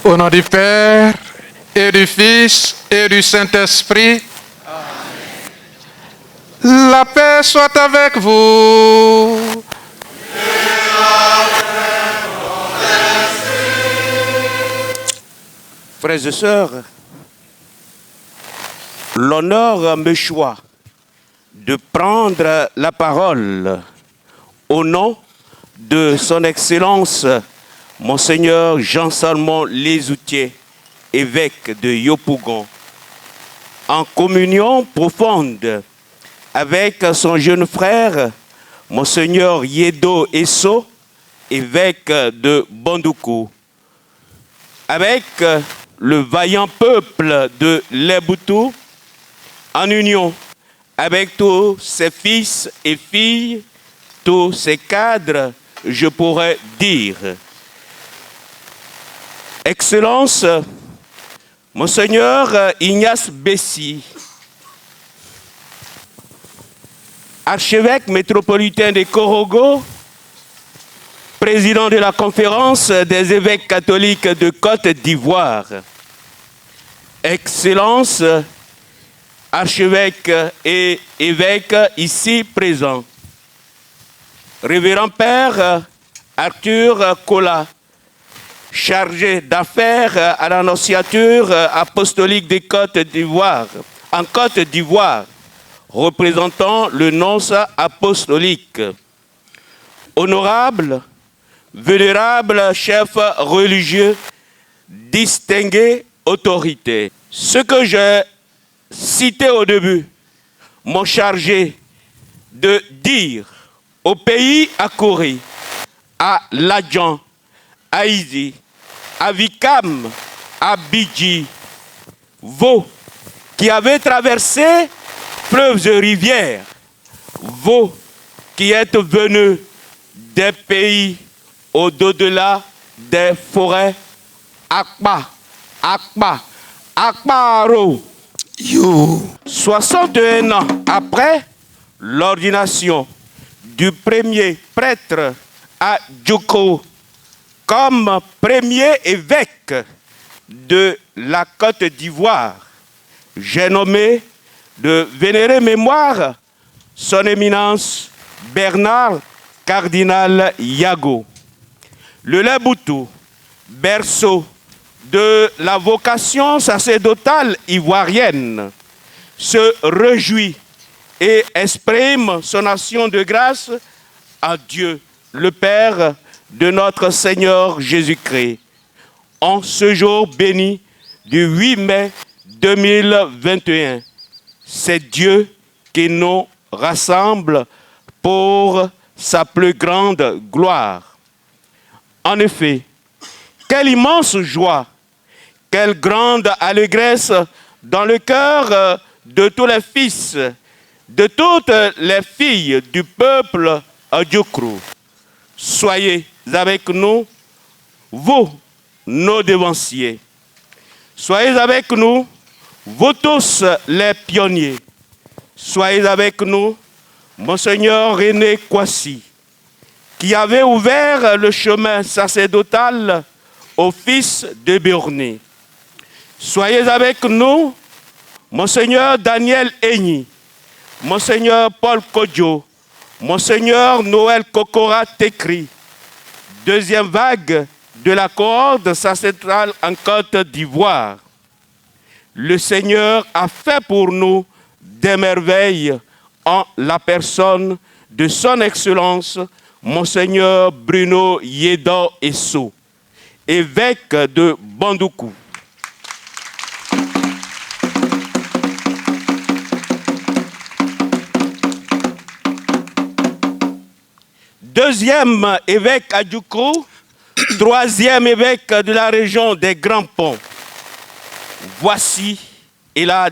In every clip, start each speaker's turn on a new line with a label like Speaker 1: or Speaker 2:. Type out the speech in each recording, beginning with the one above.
Speaker 1: Au nom du Père, et du Fils, et du Saint-Esprit, la paix soit avec vous.
Speaker 2: Frères et sœurs, l'honneur me choisit de prendre la parole au nom de son Excellence Monseigneur Jean-Salmon Lesoutier, évêque de Yopougon, en communion profonde avec son jeune frère Monseigneur Yedo Esso, évêque de Bondoukou, avec le vaillant peuple de l'Eboutou, en union avec tous ses fils et filles, tous ses cadres, je pourrais dire. Excellence, Monseigneur Ignace Bessi, archevêque métropolitain de Korogo, président de la conférence des évêques catholiques de Côte d'Ivoire, Excellence, archevêque et évêque ici présents, Révérend Père Arthur Kola, chargé d'affaires à l'annonciature apostolique des Côtes d'Ivoire, en Côte d'Ivoire, représentant le nonce apostolique. Honorable, vénérable chef religieux, distingué autorité. Ce que j'ai cité au début m'ont chargé de dire au pays accouru, à Ladjan, à Izi, à Vikam, à Bidji, vous qui avez traversé fleuves et rivières, vous qui êtes venus des pays au-delà des forêts, Akba, Akba, Akbaro.
Speaker 3: You.
Speaker 2: 61 ans après l'ordination du premier prêtre à Djoko comme premier évêque de la Côte d'Ivoire, j'ai nommé de vénérée mémoire son éminence Bernard Cardinal Yago. Le Léboutou, berceau de la vocation sacerdotale ivoirienne, se réjouit et exprime son action de grâce à Dieu, le Père de notre Seigneur Jésus-Christ, en ce jour béni du 8 mai 2021. C'est Dieu qui nous rassemble pour sa plus grande gloire. En effet, quelle immense joie, quelle grande allégresse dans le cœur de tous les fils, de toutes les filles du peuple Adjokrou. Soyez avec nous, vous, nos devanciers. Soyez avec nous, vous tous les pionniers. Soyez avec nous, Monseigneur René Kwasi, qui avait ouvert le chemin sacerdotal au fils de Burné. Soyez avec nous, Monseigneur Daniel Egni, Monseigneur Paul Kodjo, Monseigneur Noël Kokora Tekri, deuxième vague de la cohorte sacerdotale en Côte d'Ivoire. Le Seigneur a fait pour nous des merveilles en la personne de son Excellence, Monseigneur Bruno Yédo Esso, évêque de Bandoukou. Deuxième évêque à Djoukrou, troisième évêque de la région des Grands Ponts. Voici la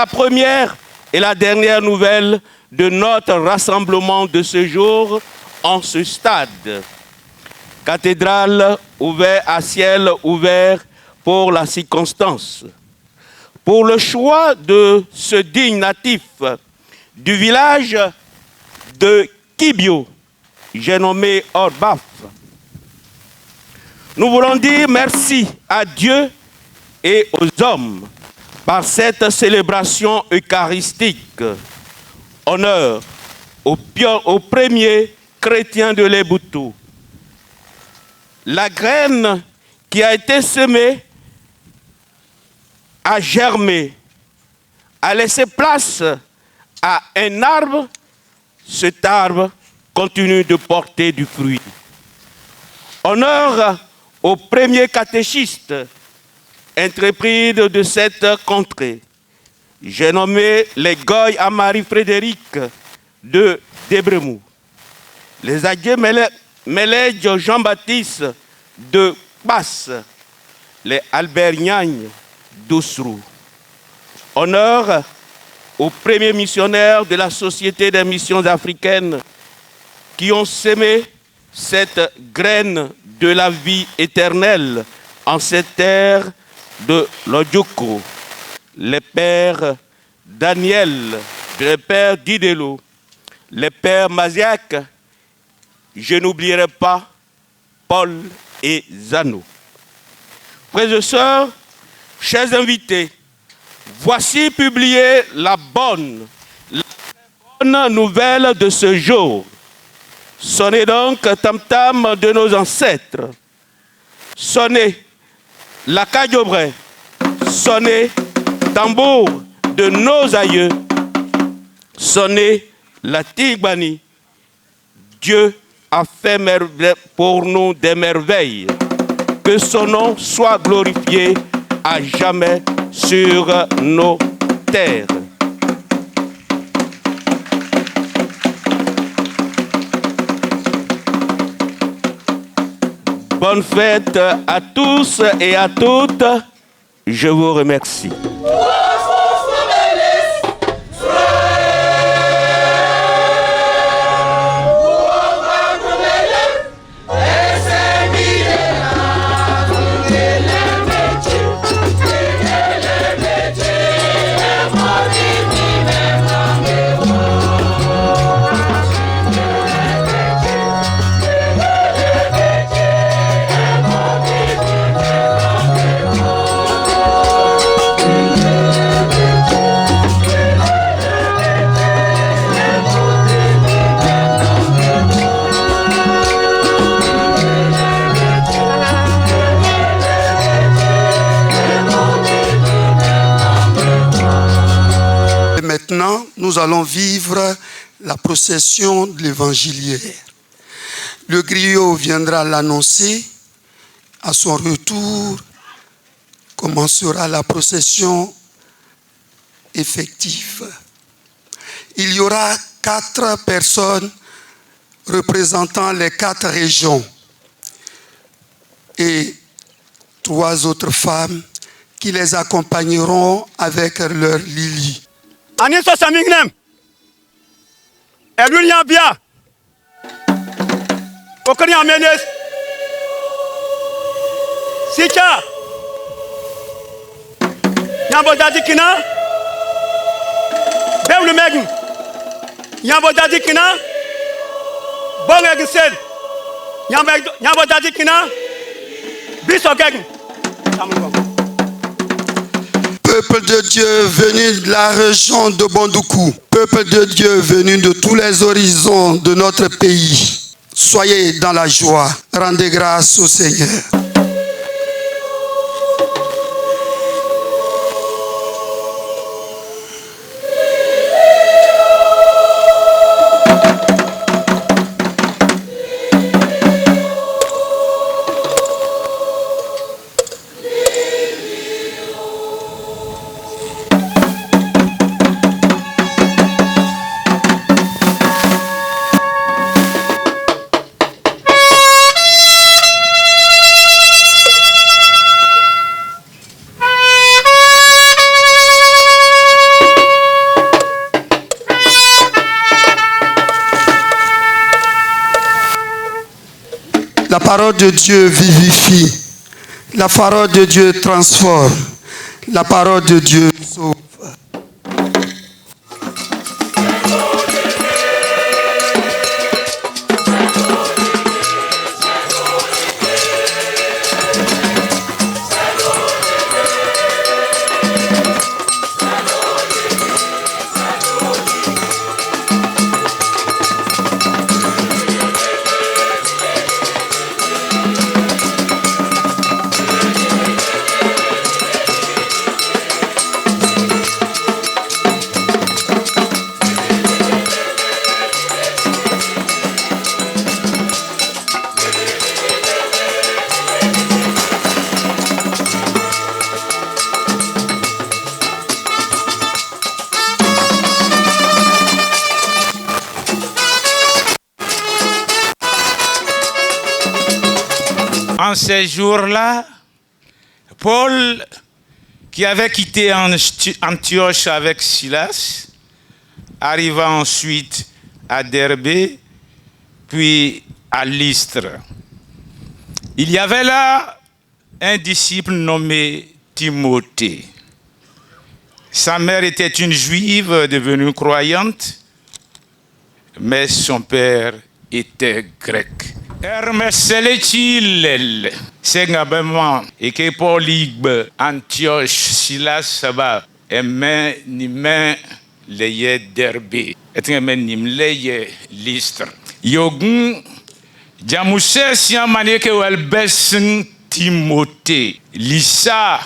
Speaker 2: première et la dernière nouvelle de notre rassemblement de ce jour en ce stade. Cathédrale ouverte à ciel ouvert pour la circonstance. Pour le choix de ce digne natif du village de Kibio, j'ai nommé Orbaf. Nous voulons dire merci à Dieu et aux hommes par cette célébration eucharistique. Honneur au premier chrétien de l'Eboutou. La graine qui a été semée a germé, a laissé place à un arbre. Cet arbre continue de porter du fruit. Honneur au premier catéchiste intrépide de cette contrée. J'ai nommé les Goy à Marie-Frédéric de Debremou, les Adjé Mélège Jean-Baptiste de Passe, les Albert Nyagne d'Oussrou. Honneur aux premiers missionnaires de la Société des missions africaines qui ont sémé cette graine de la vie éternelle en cette terre de l'Odjoko. Les pères Daniel, les pères Didelo, les pères Maziak, je n'oublierai pas Paul et Zano. Frères et sœurs, chers invités, voici publiée la bonne nouvelle de ce jour. Sonnez donc tam-tam de nos ancêtres. Sonnez la cadiobre. Sonnez tambour de nos aïeux. Sonnez la tigbani. Dieu a fait pour nous des merveilles. Que son nom soit glorifié à jamais sur nos terres. Bonne fête à tous et à toutes. Je vous remercie.
Speaker 3: maintenant, nous allons vivre la procession de l'évangiliaire. Le griot viendra l'annoncer. À son retour, commencera la procession effective. Il y aura 4 personnes représentant les 4 régions et 3 autres femmes qui les accompagneront avec leur lili.
Speaker 4: Aniso Samingnem, Elunia Bia, Okari Amenes, Sicha, Yambo Dadikina, Beul Megn, Yambo Dadikina, Bongegsel, Yambo Dadikina, Bisogegn.
Speaker 3: Peuple de Dieu venu de la région de Bondoukou, peuple de Dieu venu de tous les horizons de notre pays, soyez dans la joie, rendez grâce au Seigneur. La parole de Dieu vivifie. La parole de Dieu transforme. La parole de Dieu sauve.
Speaker 5: En ces jours-là, Paul, qui avait quitté Antioche avec Silas, arriva ensuite à Derbé, puis à Lystre. Il y avait là un disciple nommé Timothée. Sa mère était une juive devenue croyante, mais son père était grec. Hermes Seletil, Sengabement, et que Paul Igbe, Antioche, Silas Saba, et men nimen leye Derbé, et men nim leye Lystre. Yogun, Jamousse sian maneke ou el besen Timothée, Lisa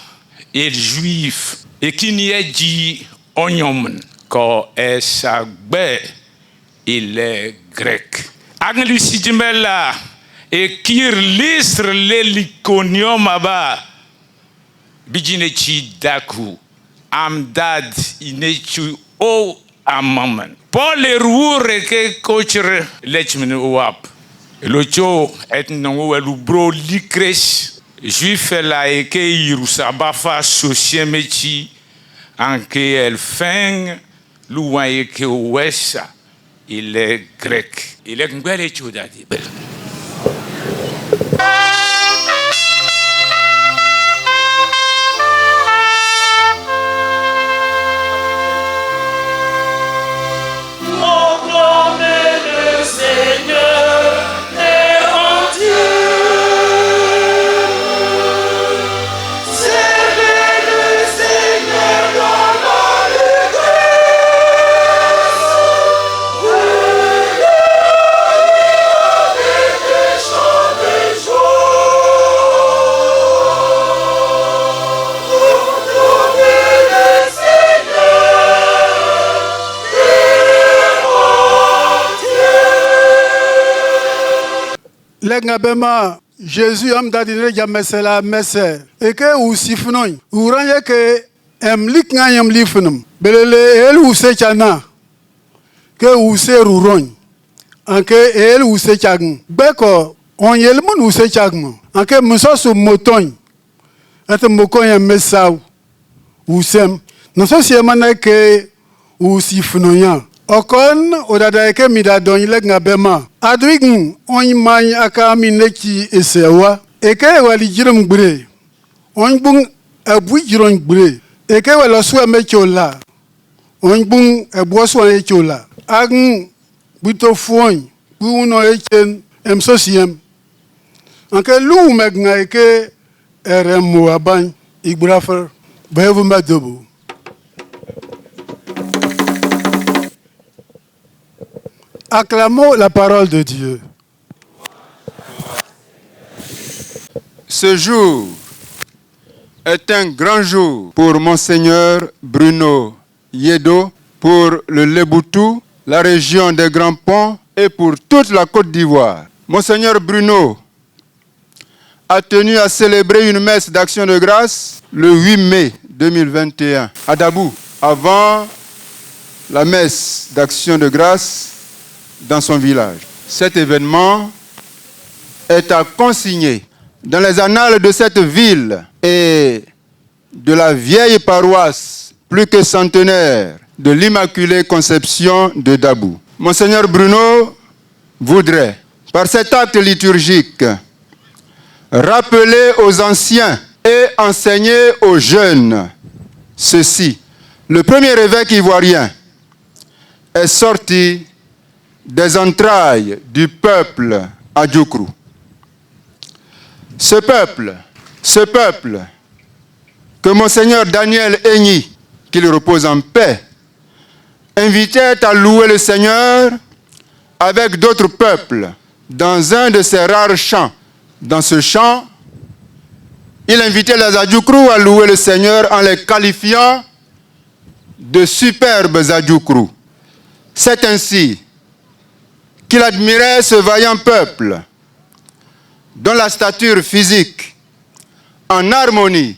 Speaker 5: et juif, et qui n'y est dit Onyom, quand est sa gbé, il est grec. Agnelusi Jimela et Kir Lystre l'Héliconium aba Bijinechi Daku Amdad Inechu O Amaman. Paul le roure que coach l'Echmin Wap. L'Ocho est non ou bro Likres. Juif la et que Irusabafa Sociemechi en que elle feng loin et que ouessa. Il est grec. Il est ngwele chodadi.
Speaker 6: Yeah. L'engabema Jésus am dadine jamesela messe et que ou sifnoy ou ranye que lik ngayam lifnum belele el ou se chana que ou se ruron anke el ou se chagn beko on yel mun ou se chagn anke muso su motoñ ate mokonya mesaw ou sem non so si emana que ou sifnoya okon odada ke midadon l'engabema adwign on man aka mineki esewa eke wali jirum gbre on bung abu jiron gbre eke wala suwa mechola on bung abo suwa echola agn buto fuon buno echen emsosiem anke lu megna eke eremo aban igbrafer bevu madobo. Acclamons la parole de Dieu.
Speaker 7: Ce jour est un grand jour pour Monseigneur Bruno Yedo, pour le Leboutou, la région des Grands Ponts et pour toute la Côte d'Ivoire. Monseigneur Bruno a tenu à célébrer une messe d'action de grâce le 8 mai 2021 à Dabou, avant la messe d'action de grâce dans son village. Cet événement est à consigner dans les annales de cette ville et de la vieille paroisse plus que centenaire de l'Immaculée Conception de Dabou. Monseigneur Bruno voudrait, par cet acte liturgique, rappeler aux anciens et enseigner aux jeunes ceci. Le premier évêque ivoirien est sorti des entrailles du peuple Adjoukrou. Ce peuple que Monseigneur Daniel Egny, qu'il repose en paix, invitait à louer le Seigneur avec d'autres peuples dans un de ses rares chants. Dans ce chant, il invitait les Adjoukrou à louer le Seigneur en les qualifiant de superbes Adjoukrou. C'est ainsi qu'il admirait ce vaillant peuple dont la stature physique, en harmonie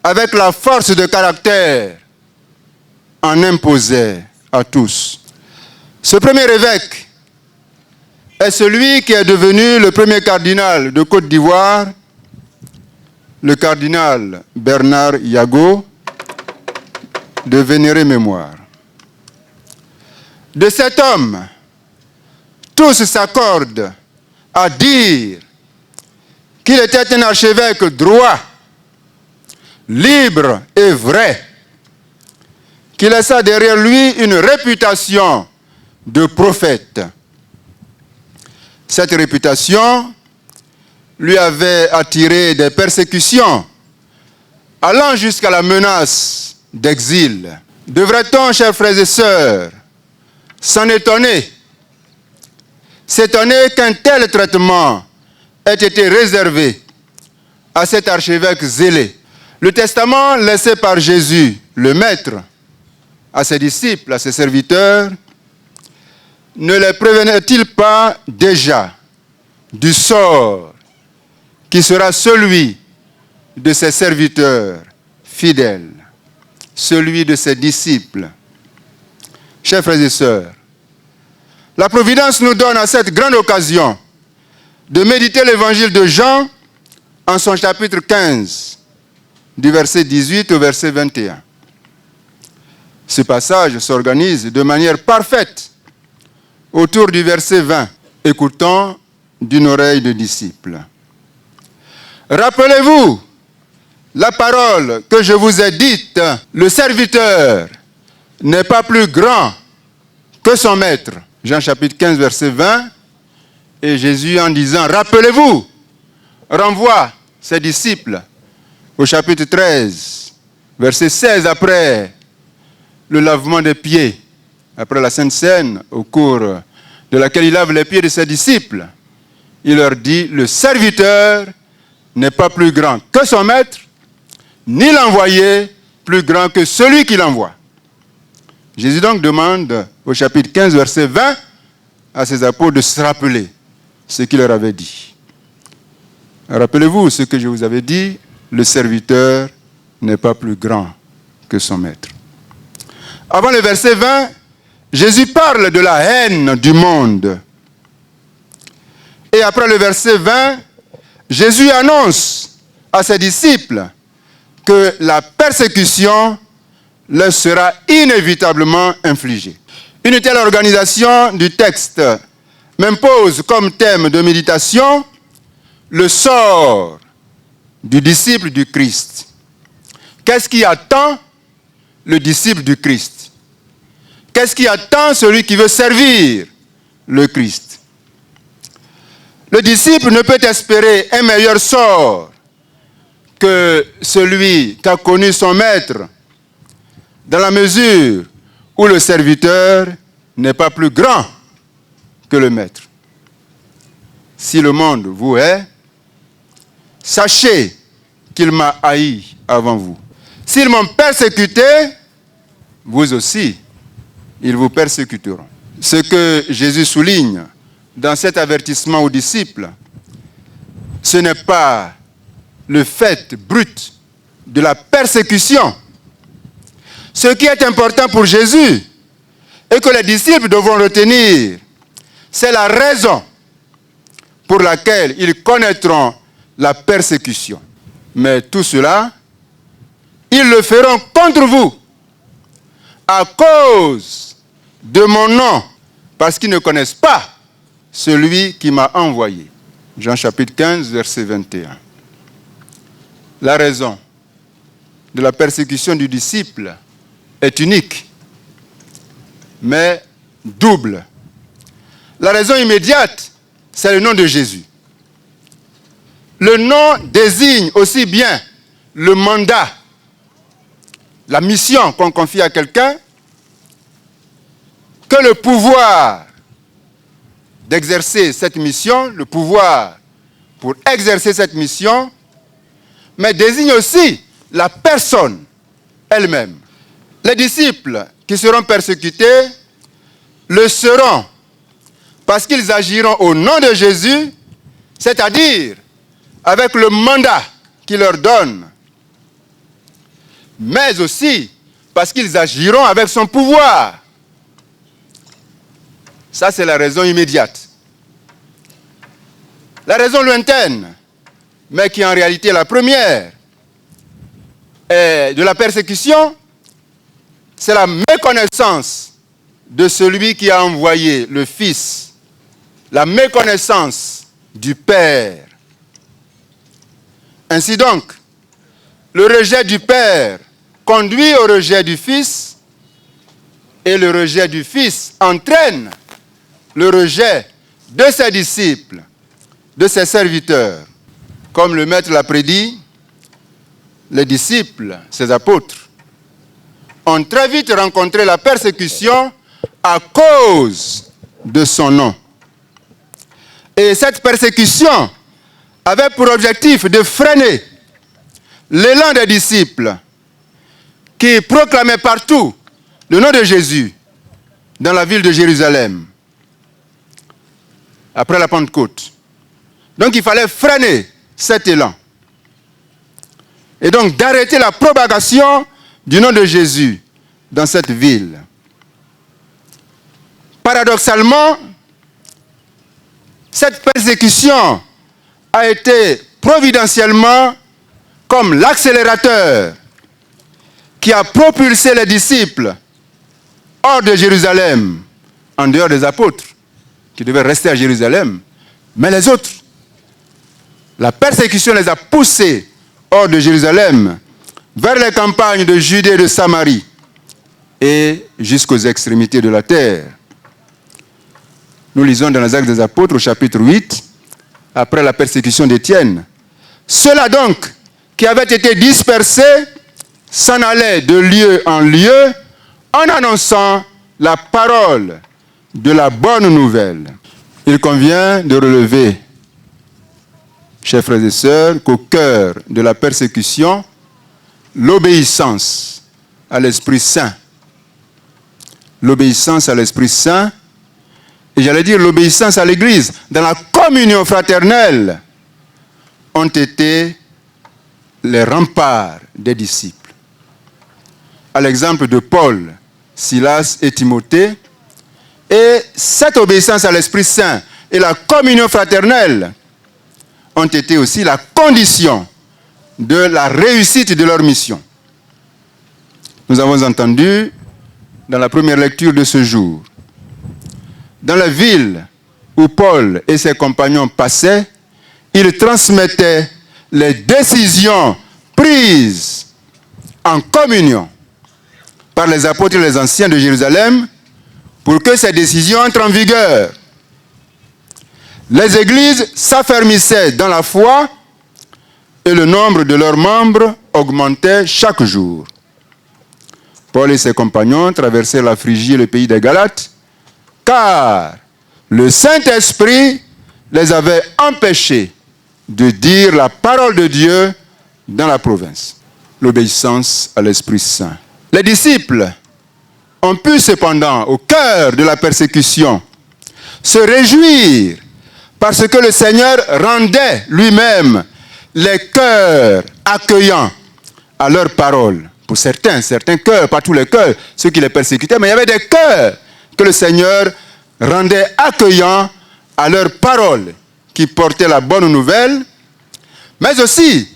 Speaker 7: avec la force de caractère, en imposait à tous. Ce premier évêque est celui qui est devenu le premier cardinal de Côte d'Ivoire, le cardinal Bernard Yago, de vénérée mémoire. De cet homme, tous s'accordent à dire qu'il était un archevêque droit, libre et vrai, qui laissa derrière lui une réputation de prophète. Cette réputation lui avait attiré des persécutions, allant jusqu'à la menace d'exil. Devrait-on, chers frères et sœurs, s'en étonner? S'étonner qu'un tel traitement ait été réservé à cet archevêque zélé. Le testament laissé par Jésus, le Maître, à ses disciples, à ses serviteurs, ne les prévenait-il pas déjà du sort qui sera celui de ses serviteurs fidèles, celui de ses disciples? Chers frères et sœurs, la Providence nous donne à cette grande occasion de méditer l'évangile de Jean en son chapitre 15, du verset 18 au verset 21. Ce passage s'organise de manière parfaite autour du verset 20. Écoutons d'une oreille de disciple. Rappelez-vous la parole que je vous ai dite, le serviteur n'est pas plus grand que son maître. Jean chapitre 15, verset 20. Et Jésus, en disant, rappelez-vous, renvoie ses disciples au chapitre 13, verset 16, après le lavement des pieds, après la Sainte Seine, au cours de laquelle il lave les pieds de ses disciples. Il leur dit, le serviteur n'est pas plus grand que son maître, ni l'envoyé plus grand que celui qui l'envoie. Jésus donc demande au chapitre 15, verset 20, à ses apôtres de se rappeler ce qu'il leur avait dit. Rappelez-vous ce que je vous avais dit, le serviteur n'est pas plus grand que son maître. Avant le verset 20, Jésus parle de la haine du monde. Et après le verset 20, Jésus annonce à ses disciples que la persécution leur sera inévitablement infligée. Une telle organisation du texte m'impose comme thème de méditation le sort du disciple du Christ. Qu'est-ce qui attend le disciple du Christ? Qu'est-ce qui attend celui qui veut servir le Christ? Le disciple ne peut espérer un meilleur sort que celui qu'a connu son maître, dans la mesure où le serviteur n'est pas plus grand que le maître. Si le monde vous hait, sachez qu'il m'a haï avant vous. S'ils m'ont persécuté, vous aussi, ils vous persécuteront. Ce que Jésus souligne dans cet avertissement aux disciples, ce n'est pas le fait brut de la persécution. Ce qui est important pour Jésus et que les disciples devront retenir, c'est la raison pour laquelle ils connaîtront la persécution. Mais tout cela, ils le feront contre vous à cause de mon nom, parce qu'ils ne connaissent pas celui qui m'a envoyé. Jean chapitre 15, verset 21. La raison de la persécution du disciple est unique, mais double. La raison immédiate, c'est le nom de Jésus. Le nom désigne aussi bien le mandat, la mission qu'on confie à quelqu'un, que le pouvoir d'exercer cette mission, le pouvoir pour exercer cette mission, mais désigne aussi la personne elle-même. Les disciples qui seront persécutés le seront parce qu'ils agiront au nom de Jésus, c'est-à-dire avec le mandat qu'il leur donne, mais aussi parce qu'ils agiront avec son pouvoir. Ça, c'est la raison immédiate. La raison lointaine, mais qui est en réalité la première, de la persécution, c'est la méconnaissance de celui qui a envoyé le Fils, la méconnaissance du Père. Ainsi donc, le rejet du Père conduit au rejet du Fils, et le rejet du Fils entraîne le rejet de ses disciples, de ses serviteurs. Comme le Maître l'a prédit, les disciples, ses apôtres, ont très vite rencontré la persécution à cause de son nom. Et cette persécution avait pour objectif de freiner l'élan des disciples qui proclamaient partout le nom de Jésus dans la ville de Jérusalem après la Pentecôte. Donc il fallait freiner cet élan. Et donc d'arrêter la propagation du nom de Jésus dans cette ville. Paradoxalement, cette persécution a été providentiellement comme l'accélérateur qui a propulsé les disciples hors de Jérusalem, en dehors des apôtres, qui devaient rester à Jérusalem, mais les autres, la persécution les a poussés hors de Jérusalem, vers les campagnes de Judée et de Samarie, et jusqu'aux extrémités de la terre. Nous lisons dans les Actes des Apôtres, au chapitre 8, après la persécution d'Étienne. Ceux-là donc, qui avaient été dispersés, s'en allaient de lieu en lieu, en annonçant la parole de la bonne nouvelle. Il convient de relever, chers frères et sœurs, qu'au cœur de la persécution, l'obéissance à l'Esprit Saint. L'obéissance à l'Esprit Saint, et j'allais dire l'obéissance à l'Église, dans la communion fraternelle ont été les remparts des disciples. À l'exemple de Paul, Silas et Timothée, et cette obéissance à l'Esprit Saint et la communion fraternelle ont été aussi la condition de la réussite de leur mission. Nous avons entendu dans la première lecture de ce jour, dans la ville où Paul et ses compagnons passaient, ils transmettaient les décisions prises en communion par les apôtres et les anciens de Jérusalem pour que ces décisions entrent en vigueur. Les églises s'affermissaient dans la foi et le nombre de leurs membres augmentait chaque jour. Paul et ses compagnons traversèrent la Phrygie et le pays des Galates, car le Saint-Esprit les avait empêchés de dire la parole de Dieu dans la province. L'obéissance à l'Esprit Saint. Les disciples ont pu cependant, au cœur de la persécution, se réjouir parce que le Seigneur rendait lui-même les cœurs accueillants à leur parole. Pour certains cœurs, pas tous les cœurs, ceux qui les persécutaient, mais il y avait des cœurs que le Seigneur rendait accueillants à leur parole, qui portait la bonne nouvelle, mais aussi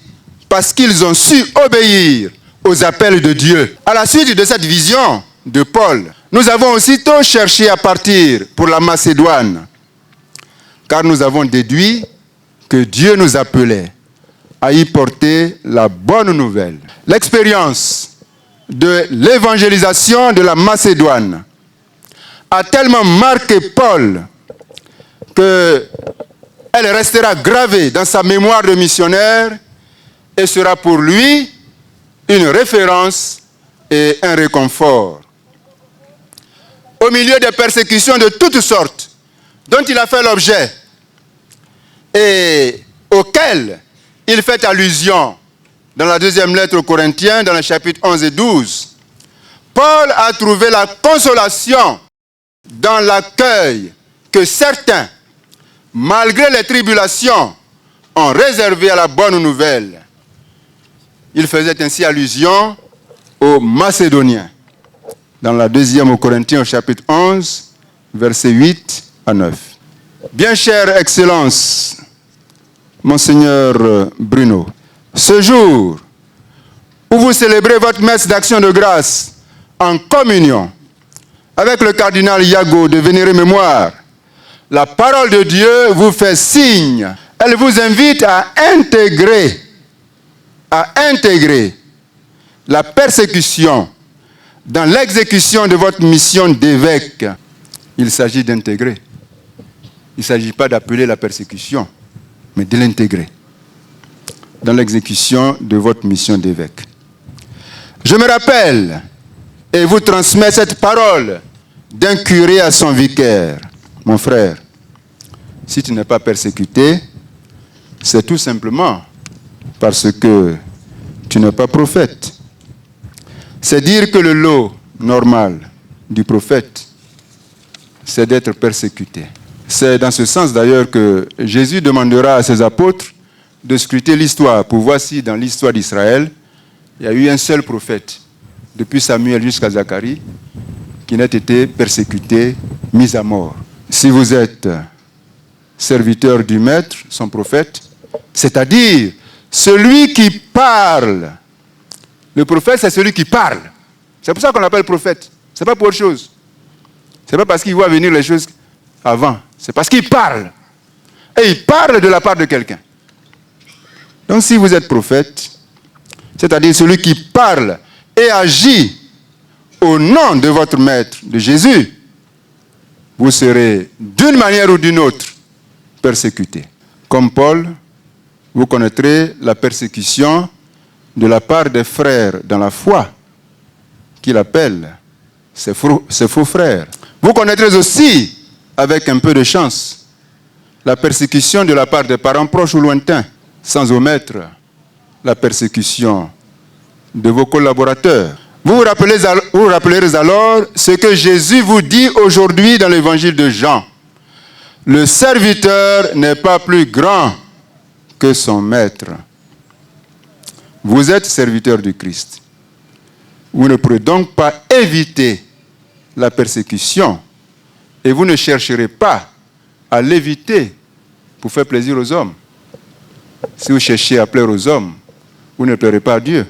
Speaker 7: parce qu'ils ont su obéir aux appels de Dieu. À la suite de cette vision de Paul, nous avons aussitôt cherché à partir pour la Macédoine, car nous avons déduit que Dieu nous appelait à y porter la bonne nouvelle. L'expérience de l'évangélisation de la Macédoine a tellement marqué Paul qu'elle restera gravée dans sa mémoire de missionnaire et sera pour lui une référence et un réconfort. Au milieu des persécutions de toutes sortes dont il a fait l'objet et auxquelles il fait allusion dans la deuxième lettre aux Corinthiens, dans les chapitres 11 et 12, Paul a trouvé la consolation dans l'accueil que certains, malgré les tribulations, ont réservé à la bonne nouvelle. Il faisait ainsi allusion aux Macédoniens. Dans la deuxième aux Corinthiens, au chapitre 11, versets 8 à 9. Bien chère Excellence, Monseigneur Bruno, ce jour où vous célébrez votre messe d'action de grâce en communion avec le cardinal Yago de vénérée mémoire, la parole de Dieu vous fait signe. Elle vous invite à intégrer la persécution dans l'exécution de votre mission d'évêque. Il s'agit d'intégrer. Il ne s'agit pas d'appeler la persécution, mais de l'intégrer dans l'exécution de votre mission d'évêque. Je me rappelle et vous transmets cette parole d'un curé à son vicaire. Mon frère, si tu n'es pas persécuté, c'est tout simplement parce que tu n'es pas prophète. C'est dire que le lot normal du prophète, c'est d'être persécuté. C'est dans ce sens d'ailleurs que Jésus demandera à ses apôtres de scruter l'histoire pour voir si dans l'histoire d'Israël, il y a eu un seul prophète, depuis Samuel jusqu'à Zacharie, qui n'a été persécuté, mis à mort. Si vous êtes serviteur du Maître, son prophète, c'est-à-dire celui qui parle. Le prophète, c'est celui qui parle. C'est pour ça qu'on l'appelle prophète. Ce n'est pas pour autre chose. Ce n'est pas parce qu'il voit venir les choses avant. C'est parce qu'il parle. Et il parle de la part de quelqu'un. Donc si vous êtes prophète, c'est-à-dire celui qui parle et agit au nom de votre Maître, de Jésus, vous serez d'une manière ou d'une autre persécuté. Comme Paul, vous connaîtrez la persécution de la part des frères dans la foi, qu'il appelle ses faux frères. Vous connaîtrez aussi, avec un peu de chance, la persécution de la part des parents proches ou lointains, sans omettre la persécution de vos collaborateurs. Vous vous rappellerez alors ce que Jésus vous dit aujourd'hui dans l'évangile de Jean. Le serviteur n'est pas plus grand que son maître. Vous êtes serviteur du Christ. Vous ne pourrez donc pas éviter la persécution et vous ne chercherez pas à l'éviter pour faire plaisir aux hommes. Si vous cherchez à plaire aux hommes, vous ne plairez pas à Dieu.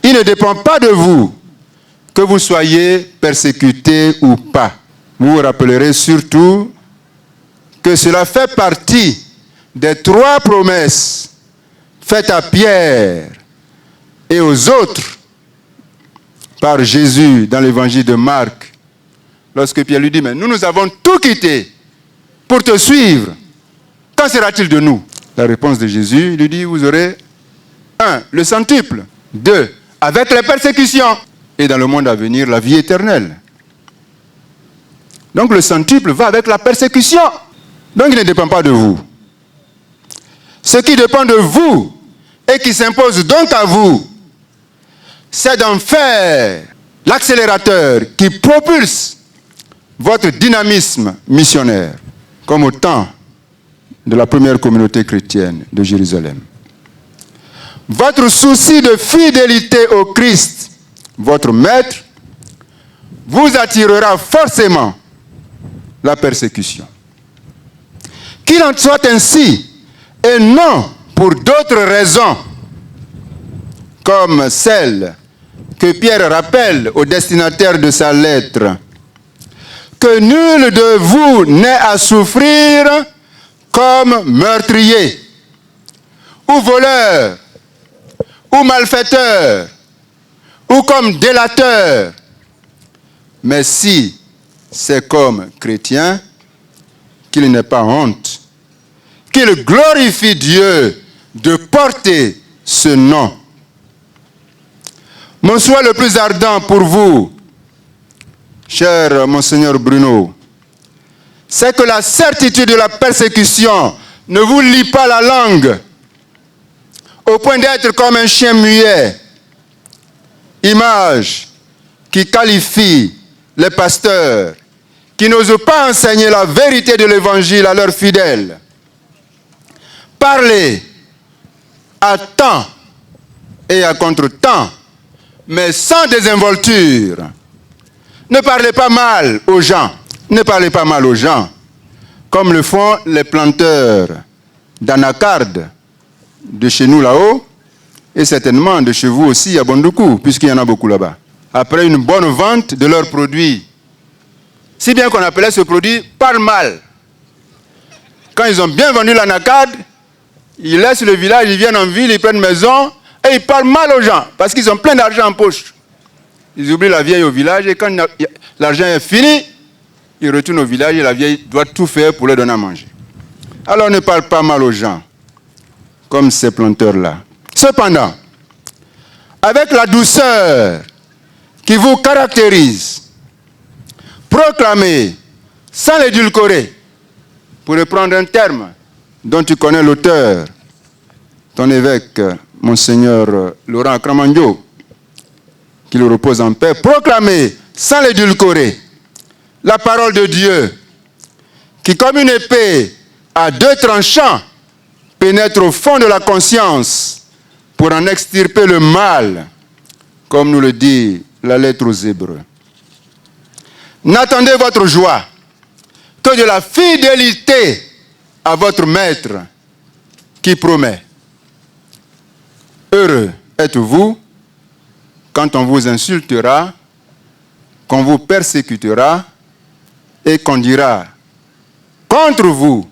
Speaker 7: Il ne dépend pas de vous que vous soyez persécutés ou pas. Vous vous rappellerez surtout que cela fait partie des 3 promesses faites à Pierre et aux autres par Jésus dans l'évangile de Marc. Lorsque Pierre lui dit, mais nous avons tout quitté pour te suivre. Qu'en sera-t-il de nous? La réponse de Jésus lui dit, vous aurez 1, le centuple. 2, avec les persécutions. Et dans le monde à venir, la vie éternelle. Donc le centuple va avec la persécution. Donc il ne dépend pas de vous. Ce qui dépend de vous et qui s'impose donc à vous, c'est d'en faire l'accélérateur qui propulse votre dynamisme missionnaire, comme au temps de la première communauté chrétienne de Jérusalem. Votre souci de fidélité au Christ, votre maître, vous attirera forcément la persécution. Qu'il en soit ainsi, et non pour d'autres raisons, comme celle que Pierre rappelle au destinataire de sa lettre, que nul de vous n'ait à souffrir comme meurtrier, ou voleur, ou malfaiteur, ou comme délateur. Mais si c'est comme chrétien, qu'il n'ait pas honte, qu'il glorifie Dieu de porter ce nom. Mon souhait le plus ardent pour vous, cher Monseigneur Bruno, c'est que la certitude de la persécution ne vous lie pas la langue, au point d'être comme un chien muet, image qui qualifie les pasteurs qui n'osent pas enseigner la vérité de l'Évangile à leurs fidèles. Parlez à temps et à contre-temps, mais sans désinvolture. Ne parlez pas mal aux gens. Ne parlez pas mal aux gens, comme le font les planteurs d'anacardes de chez nous là-haut, et certainement de chez vous aussi à Bondoukou, puisqu'il y en a beaucoup là-bas. Après une bonne vente de leurs produits, si bien qu'on appelait ce produit « parle mal ». Quand ils ont bien vendu l'anacarde, ils laissent le village, ils viennent en ville, ils prennent maison, et ils parlent mal aux gens, parce qu'ils ont plein d'argent en poche. Ils oublient la vieille au village, et quand l'argent est fini, ils retournent au village, et la vieille doit tout faire pour leur donner à manger. Alors ne parle pas mal aux gens, comme ces planteurs-là. Cependant, avec la douceur qui vous caractérise, proclamez sans l'édulcorer, pour reprendre un terme dont tu connais l'auteur, ton évêque, Monseigneur Laurent Kramandio, qu'il repose en paix, proclamez sans l'édulcorer la parole de Dieu, qui comme une épée à 2 tranchants pénètre au fond de la conscience pour en extirper le mal, comme nous le dit la lettre aux Hébreux. N'attendez votre joie que de la fidélité à votre maître qui promet. Heureux êtes-vous quand on vous insultera, qu'on vous persécutera et qu'on dira contre vous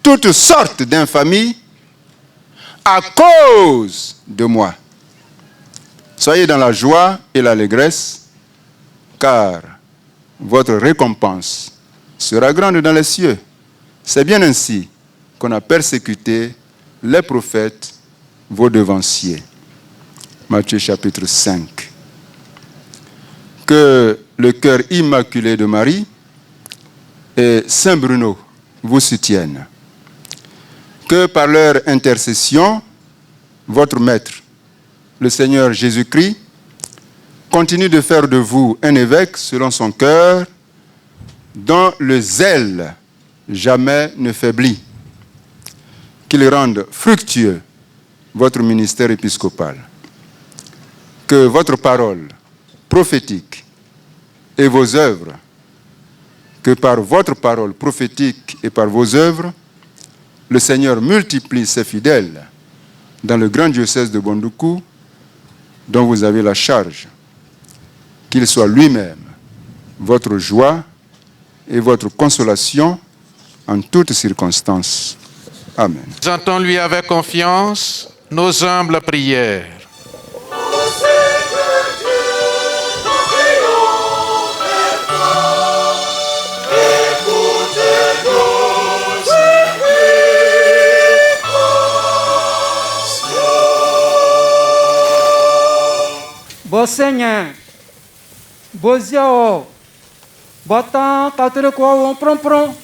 Speaker 7: toutes sortes d'infamies à cause de moi. Soyez dans la joie et l'allégresse, car votre récompense sera grande dans les cieux. C'est bien ainsi qu'on a persécuté les prophètes, vos devanciers. Matthieu chapitre 5. Que le cœur immaculé de Marie et Saint Bruno vous soutiennent. Que par leur intercession, votre Maître, le Seigneur Jésus-Christ, continue de faire de vous un évêque selon son cœur, dont le zèle jamais ne faiblit. Qu'il rende fructueux votre ministère épiscopal. Que votre parole prophétique et vos œuvres, que par votre parole prophétique et par vos œuvres, le Seigneur multiplie ses fidèles dans le grand diocèse de Bondoukou, dont vous avez la charge, qu'il soit lui-même votre joie et votre consolation en toutes circonstances. Amen.
Speaker 1: Présentons-lui avec confiance nos humbles prières.
Speaker 8: Bon Seigneur, bon Dieu, Botan catholique on prend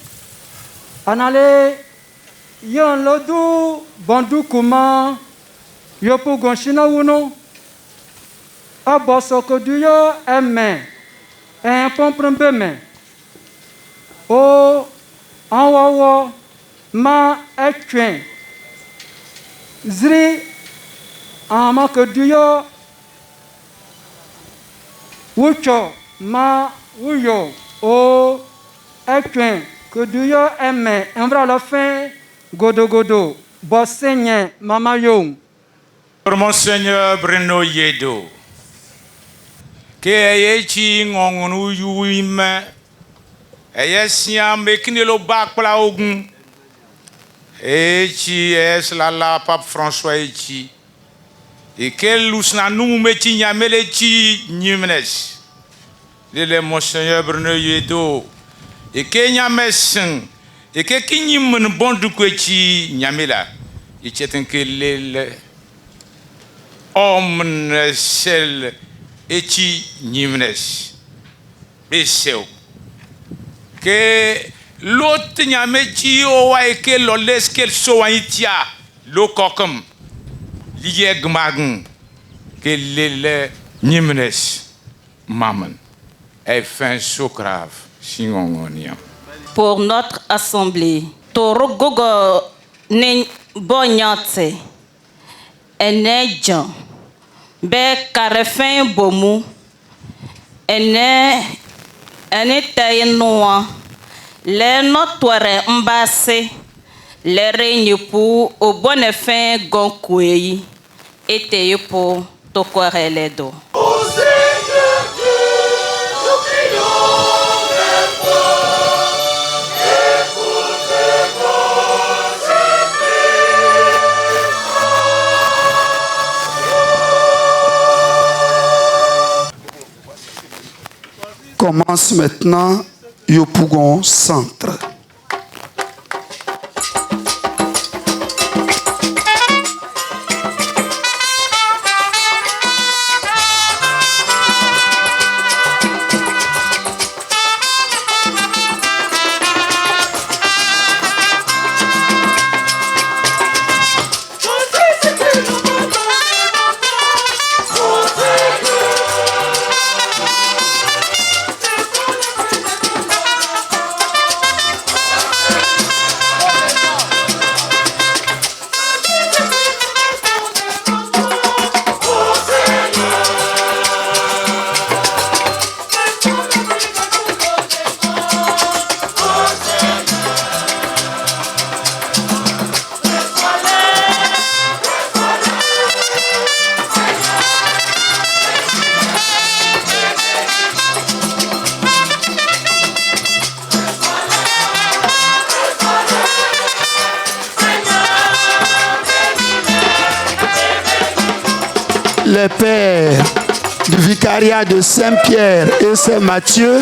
Speaker 8: en aller yon lodu bandu kuma yo pour gonchina uno aboso ko duyo eme en pompron beme o anwawo ma etwen zri ama ko duyo wucho ma wuyo o etwen ko duyo eme envra la fin godo godo bossenye mama yo
Speaker 5: Pour Monseigneur Bruno Yedo, que echi ngongunu yuime, siam bekinelo bakpla ogun, echi la Pape François echi, et que lusna nous meti nyamelechi nyimnes, le Monseigneur Bruno Yedo, et que nyamesen, et que kinyimen bondu kwechi nyamela, et chetin que le Omne sel eti nyimnes beseo que l'autre nyamechi owa eke loles kel soaitia lo kokum lieg magun que le nyimnes maman est fin so grave singongonia
Speaker 9: pour notre assemblée torogogo ne bonyate Enedjan be karefin bomu ene tayenoa le notware mbase le règne pour au bon fin gonkuei ete pour tokware ledo
Speaker 3: Commence maintenant Yopougon Centre. Les pères du vicariat de Saint-Pierre et Saint-Matthieu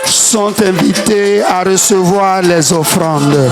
Speaker 3: sont invités à recevoir les offrandes.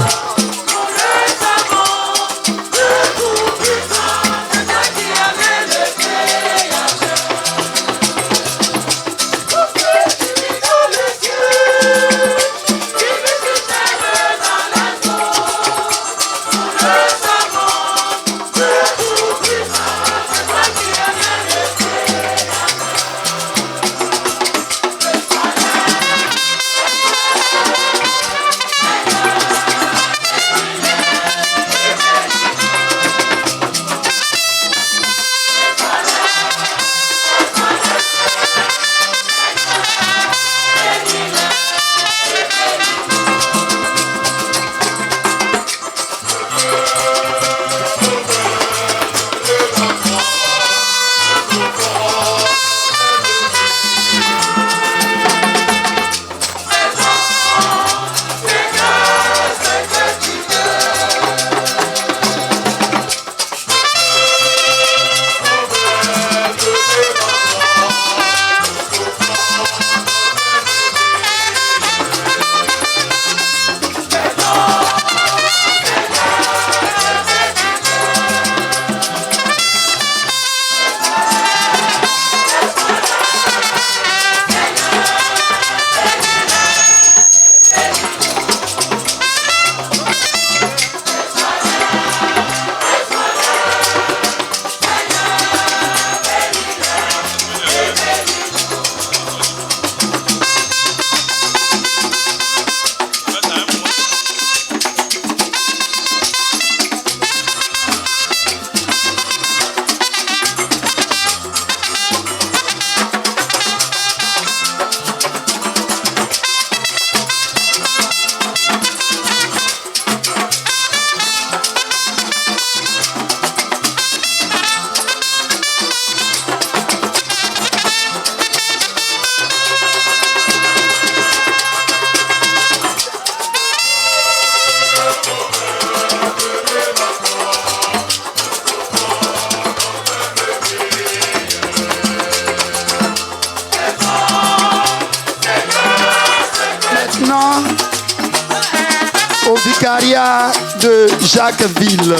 Speaker 3: vicariat de Jacquesville.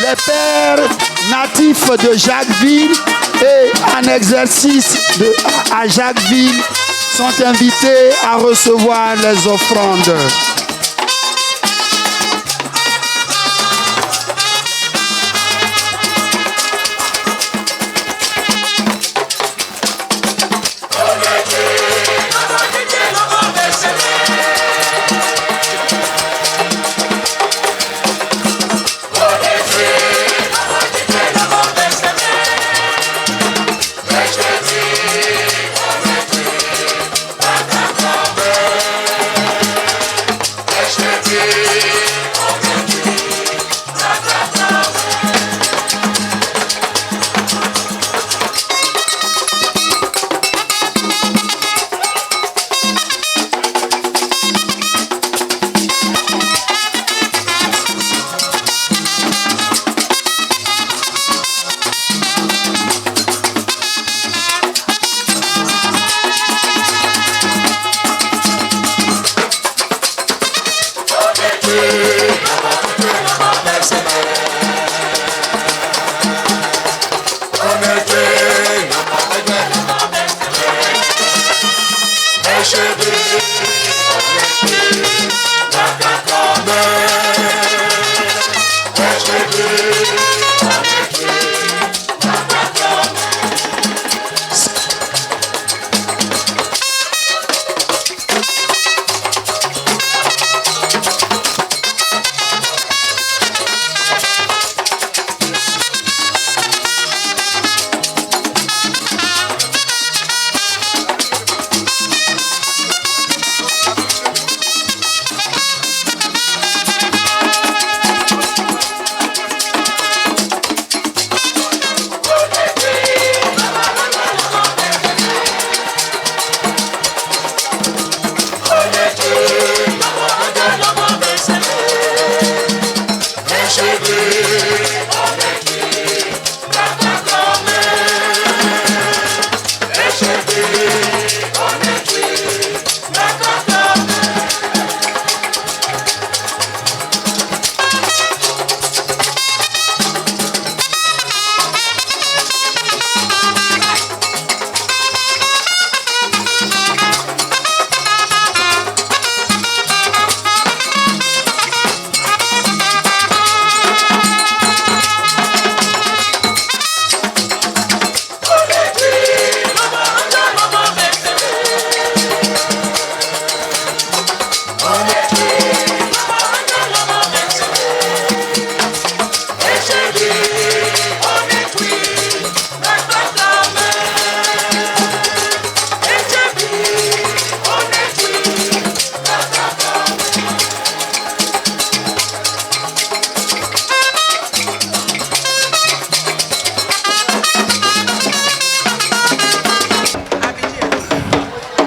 Speaker 3: Les pères natifs de Jacquesville et en exercice à Jacquesville sont invités à recevoir les offrandes.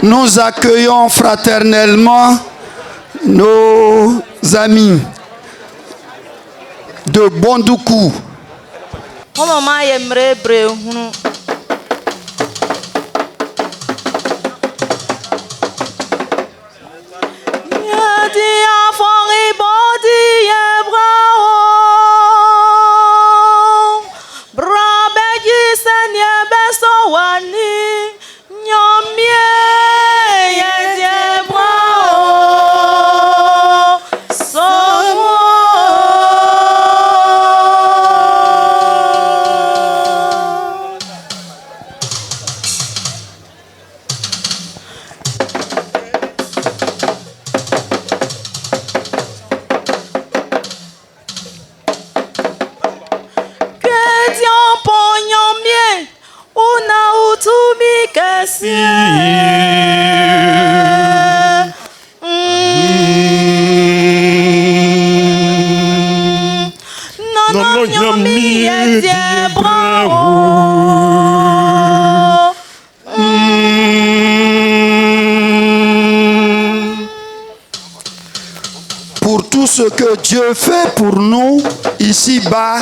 Speaker 3: Nous accueillons fraternellement nos amis de Bondoukou. Pour tout ce que Dieu fait pour nous ici-bas,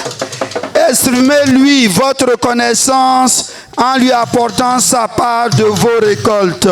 Speaker 3: exprimez-lui votre reconnaissance en lui apportant sa part de vos récoltes.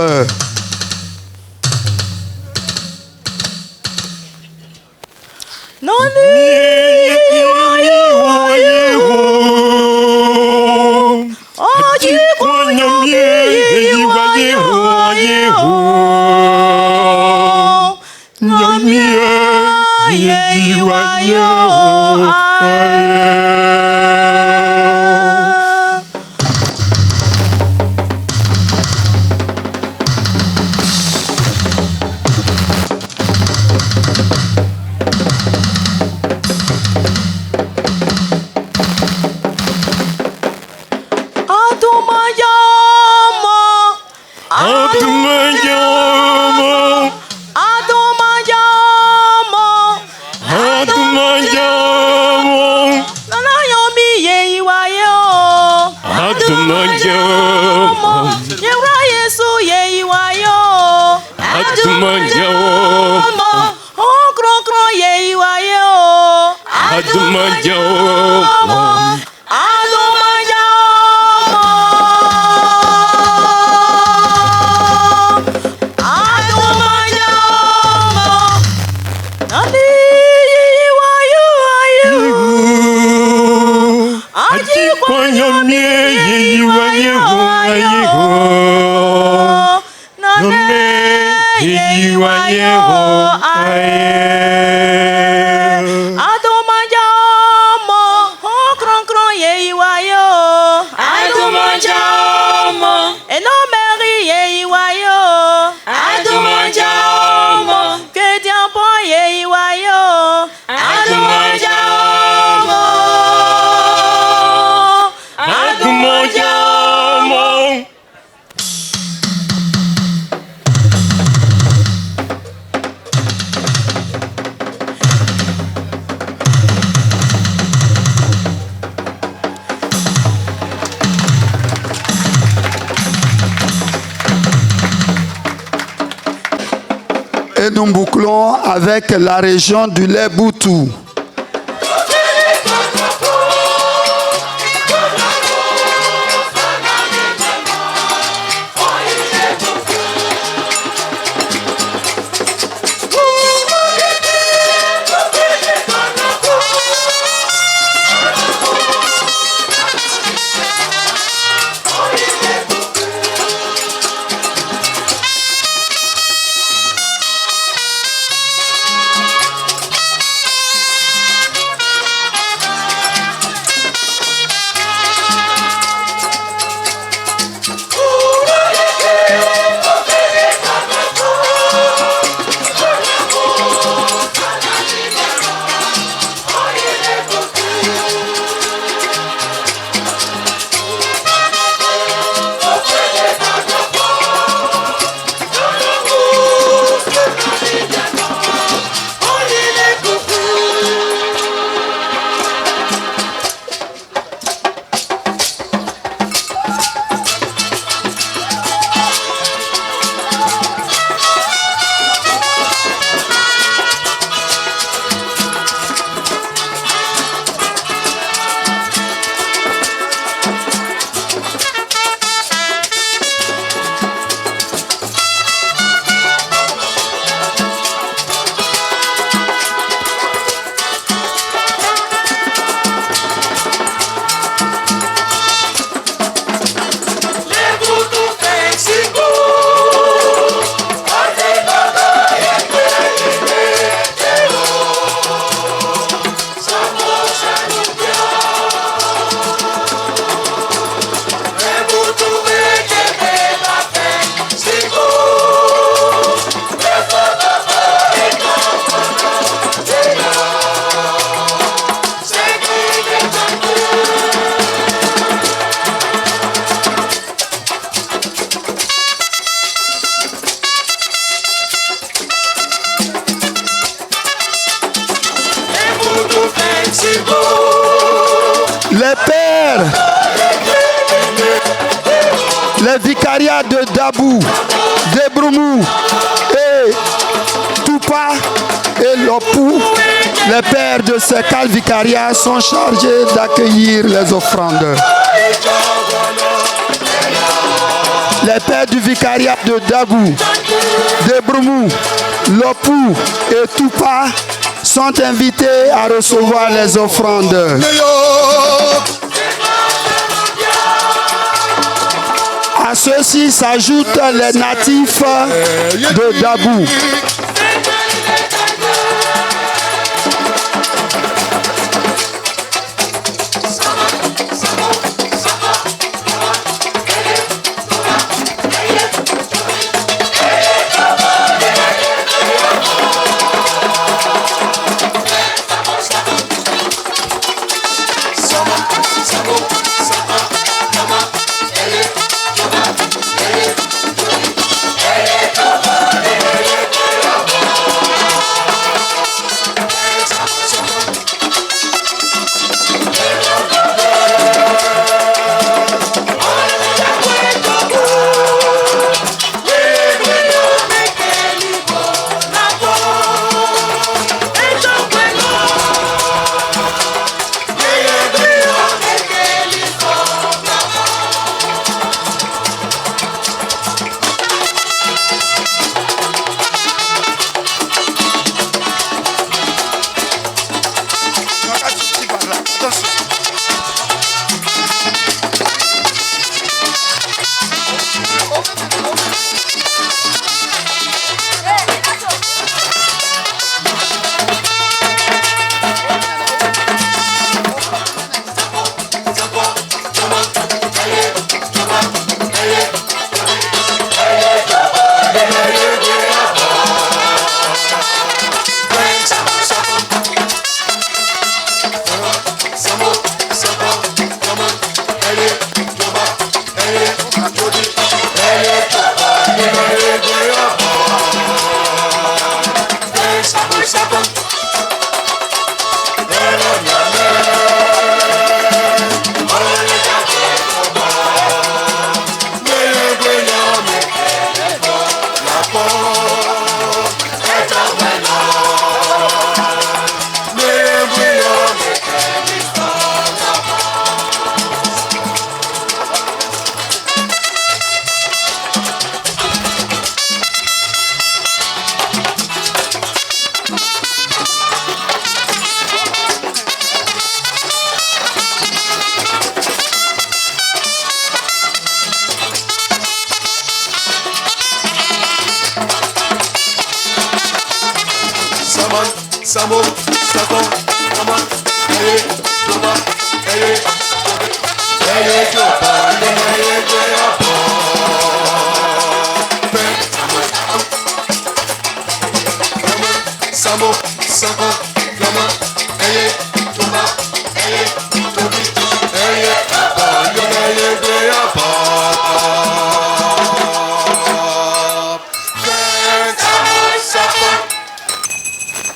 Speaker 3: Et nous bouclons avec la région du Leboutou. Les pères, les vicariats de Dabou, d'Ebroumou et Toupa et Lopou, les pères de ces quatre vicariats sont chargés d'accueillir les offrandes. Les pères du vicariat de Dabou, d'Ebroumou, Lopou et Toupa sont invités à recevoir les offrandes. À ceux-ci s'ajoutent les natifs de Dabou.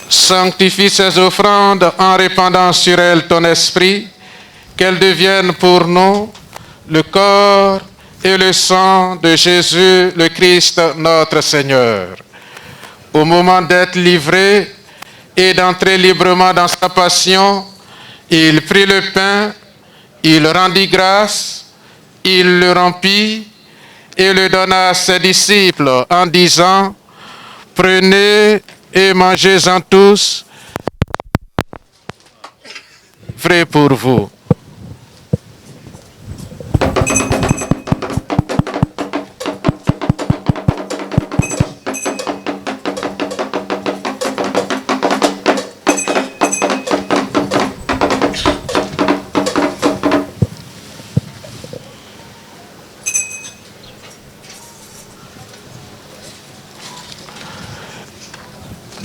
Speaker 1: Sanctifie ces offrandes en répandant sur elles ton esprit, qu'elles deviennent pour nous le corps et le sang de Jésus le Christ notre Seigneur. Au moment d'être livré et d'entrer librement dans sa passion, il prit le pain, il rendit grâce, il le rompit et le donna à ses disciples en disant: prenez et mangez-en tous, vrai pour vous.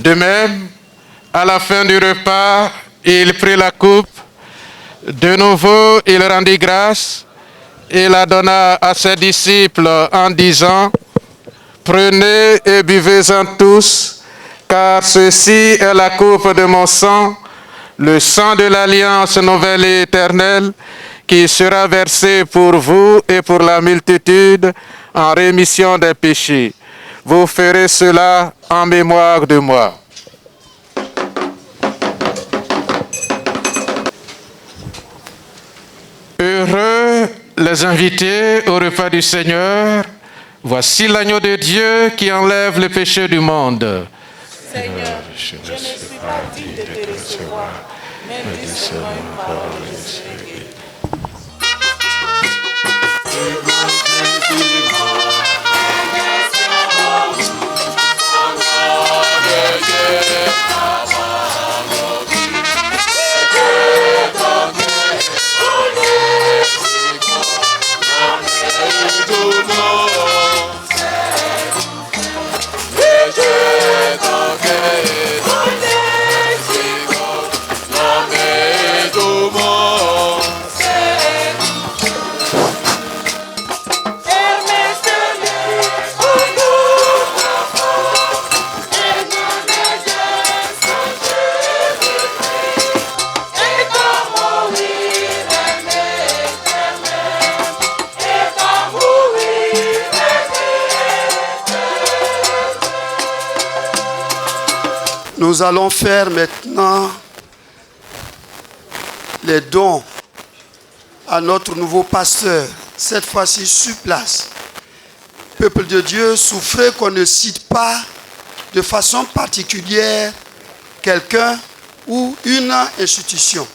Speaker 1: De même, à la fin du repas, il prit la coupe. De nouveau, il rendit grâce et la donna à ses disciples en disant: prenez et buvez-en tous, car ceci est la coupe de mon sang, le sang de l'alliance nouvelle et éternelle, qui sera versé pour vous et pour la multitude en rémission des péchés. Vous ferez cela en mémoire de moi. Heureux les invités au repas du Seigneur. Voici l'agneau de Dieu qui enlève le péché du monde.
Speaker 10: Seigneur, je ne suis pas digne de te recevoir, mais dis seulement une parole et je serai guéri.
Speaker 3: Nous allons faire maintenant les dons à notre nouveau pasteur, cette fois-ci sur place. Peuple de Dieu, souffrez qu'on ne cite pas de façon particulière quelqu'un ou une institution.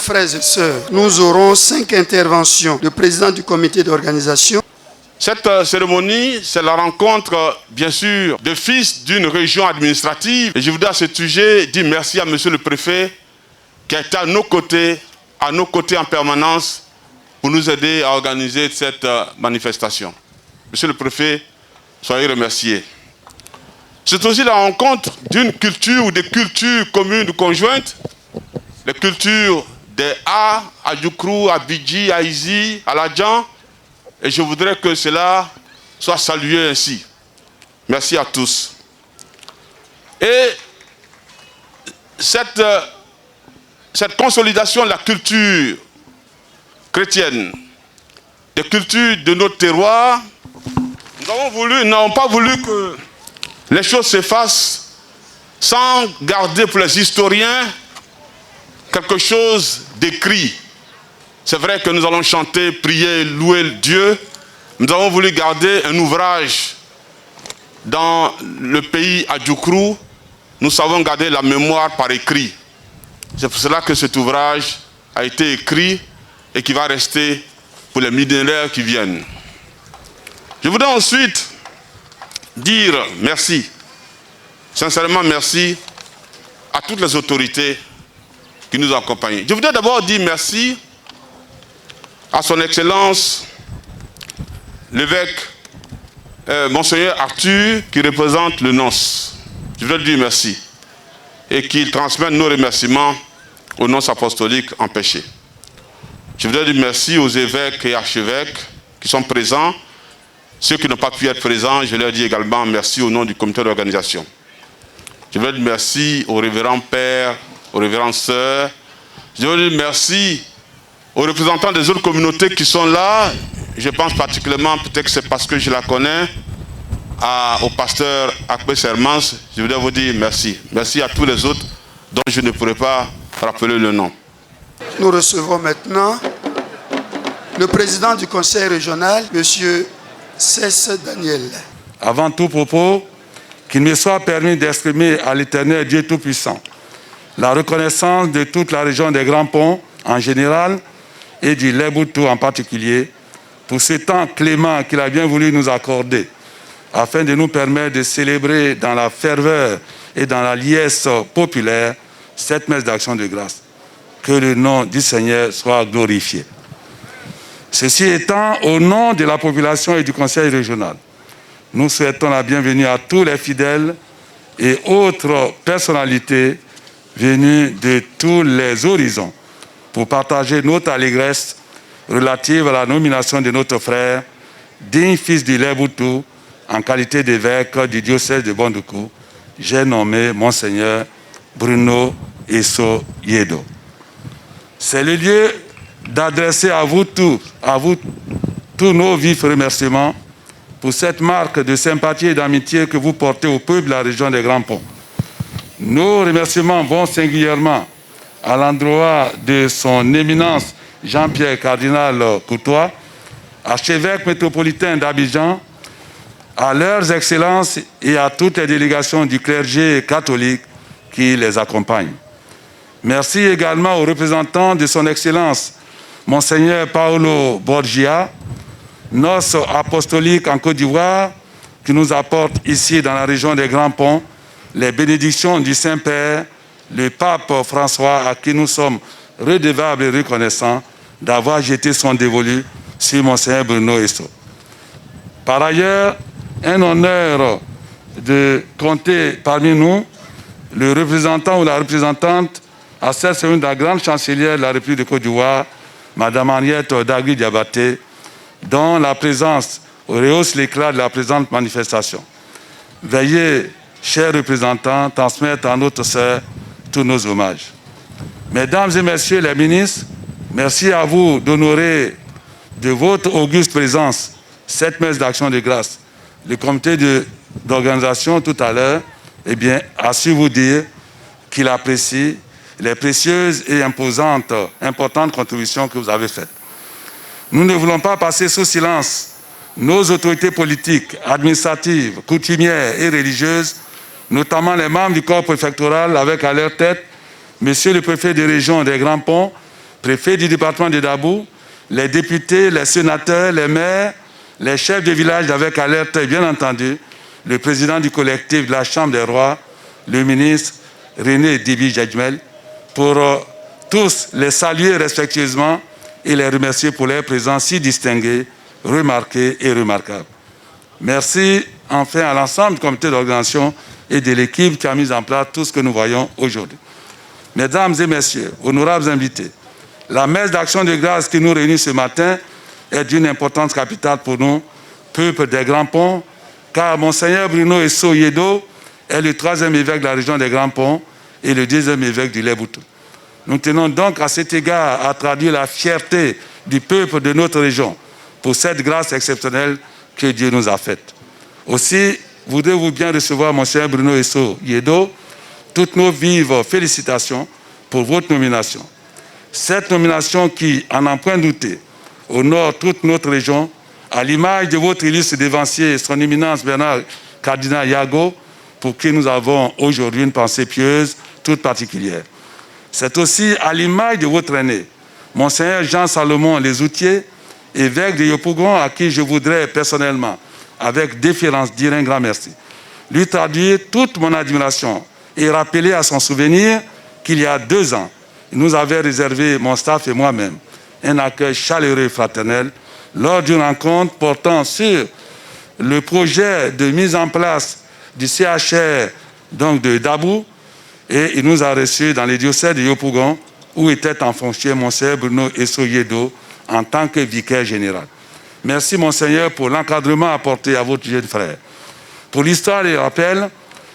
Speaker 3: Frères et sœurs, nous aurons 5 interventions. Le président du comité d'organisation.
Speaker 2: Cette cérémonie, c'est la rencontre, bien sûr, de fils d'une région administrative. Et je voudrais à ce sujet dire merci à monsieur le préfet qui a été à nos côtés en permanence pour nous aider à organiser cette manifestation. Monsieur le préfet, soyez remercié. C'est aussi la rencontre d'une culture ou des cultures communes ou conjointes, les cultures des A, à Djoukrou, à Bidji, à Izi, à Ladjan, et je voudrais que cela soit salué ainsi. Merci à tous. Et cette consolidation de la culture chrétienne, des cultures de notre terroir, nous n'avons pas voulu que les choses s'effacent sans garder pour les historiens quelque chose d'écrit. C'est vrai que nous allons chanter, prier, louer Dieu. Nous avons voulu garder un ouvrage dans le pays à Djoukrou. Nous savons garder la mémoire par écrit. C'est pour cela que cet ouvrage a été écrit et qui va rester pour les millénaires qui viennent. Je voudrais ensuite dire merci, sincèrement merci à toutes les autorités qui nous ont accompagnés. Je voudrais d'abord dire merci à son Excellence l'évêque Monseigneur Arthur qui représente le NONS. Je voudrais lui dire merci et qu'il transmette nos remerciements au NONS apostolique empêché. Je voudrais dire merci aux évêques et archevêques qui sont présents. Ceux qui n'ont pas pu être présents, je leur dis également merci au nom du comité d'organisation. Je veux dire merci aux révérends pères, aux révérends sœurs. Je veux dire merci aux représentants des autres communautés qui sont là. Je pense particulièrement, peut-être que c'est parce que je la connais, au pasteur Akbe Sermans. Je voudrais vous dire merci. Merci à tous les autres dont je ne pourrais pas rappeler le nom.
Speaker 3: Nous recevons maintenant le président du conseil régional, M. Cesse Daniel.
Speaker 11: Avant tout propos, qu'il me soit permis d'exprimer à l'Éternel Dieu Tout-Puissant la reconnaissance de toute la région des Grands Ponts en général et du Leboutou en particulier pour ce temps clément qu'il a bien voulu nous accorder afin de nous permettre de célébrer dans la ferveur et dans la liesse populaire cette messe d'action de grâce. Que le nom du Seigneur soit glorifié. Ceci étant, au nom de la population et du conseil régional, nous souhaitons la bienvenue à tous les fidèles et autres personnalités venues de tous les horizons pour partager notre allégresse relative à la nomination de notre frère, digne fils du Leboutou, en qualité d'évêque du diocèse de Bondoukou. J'ai nommé Monseigneur Bruno Eso Yedo. C'est le lieu d'adresser à vous tous nos vifs remerciements pour cette marque de sympathie et d'amitié que vous portez au peuple de la région des Grands Ponts. Nos remerciements vont singulièrement à l'endroit de son éminence Jean-Pierre Cardinal Coutois, archevêque métropolitain d'Abidjan, à leurs excellences et à toutes les délégations du clergé catholique qui les accompagnent. Merci également aux représentants de son Excellence, Monseigneur Paolo Borgia, nonce apostolique en Côte d'Ivoire, qui nous apporte ici dans la région des Grands Ponts les bénédictions du Saint-Père, le pape François, à qui nous sommes redevables et reconnaissants d'avoir jeté son dévolu sur Monseigneur Bruno Eso. Par ailleurs, un honneur de compter parmi nous le représentant ou la représentante à cette semaine de la grande chancelière de la République de Côte d'Ivoire, Mme Henriette Dagui Diabaté, dont la présence rehausse l'éclat de la présente manifestation. Veuillez, chers représentants, transmettre à notre sœur tous nos hommages. Mesdames et messieurs les ministres, merci à vous d'honorer de votre auguste présence cette messe d'action de grâce. Le comité d'organisation tout à l'heure a su vous dire qu'il apprécie les précieuses et importantes contributions que vous avez faites. Nous ne voulons pas passer sous silence nos autorités politiques, administratives, coutumières et religieuses, notamment les membres du corps préfectoral avec à leur tête Monsieur le préfet de région des Grands Ponts, préfet du département de Dabou, les députés, les sénateurs, les maires, les chefs de village avec à leur tête, bien entendu, le président du collectif de la Chambre des Rois, le ministre René Dibi Djedjmel, pour tous les saluer respectueusement et les remercier pour leur présence si distinguée, remarquée et remarquable. Merci enfin à l'ensemble du comité d'organisation et de l'équipe qui a mis en place tout ce que nous voyons aujourd'hui. Mesdames et messieurs, honorables invités, la messe d'action de grâce qui nous réunit ce matin est d'une importance capitale pour nous, peuple des Grands Ponts, car Monseigneur Bruno Esso Yedo est le 3e évêque de la région des Grands Ponts et le 2e évêque du Léboutou. Nous tenons donc à cet égard à traduire la fierté du peuple de notre région pour cette grâce exceptionnelle que Dieu nous a faite. Aussi, voudrez-vous bien recevoir Monseigneur Bruno Esso Yedo toutes nos vives félicitations pour votre nomination. Cette nomination qui, en n'en point douter, honore toute notre région, à l'image de votre illustre dévancier, son éminence Bernard Cardinal Yago, pour qui nous avons aujourd'hui une pensée pieuse toute particulière. C'est aussi à l'image de votre aîné, Monseigneur Jean-Salomon Lesoutier, évêque de Yopougon, à qui je voudrais personnellement, avec déférence, dire un grand merci. Lui traduire toute mon admiration et rappeler à son souvenir qu'il y a 2 ans, il nous avait réservé, mon staff et moi-même, un accueil chaleureux et fraternel lors d'une rencontre portant sur le projet de mise en place du CHR donc de Dabou, et il nous a reçus dans les diocèses de Yopougon où était en fonction Monseigneur Bruno Esso Yedo en tant que vicaire général. Merci Monseigneur pour l'encadrement apporté à votre jeune frère. Pour l'histoire et le rappel,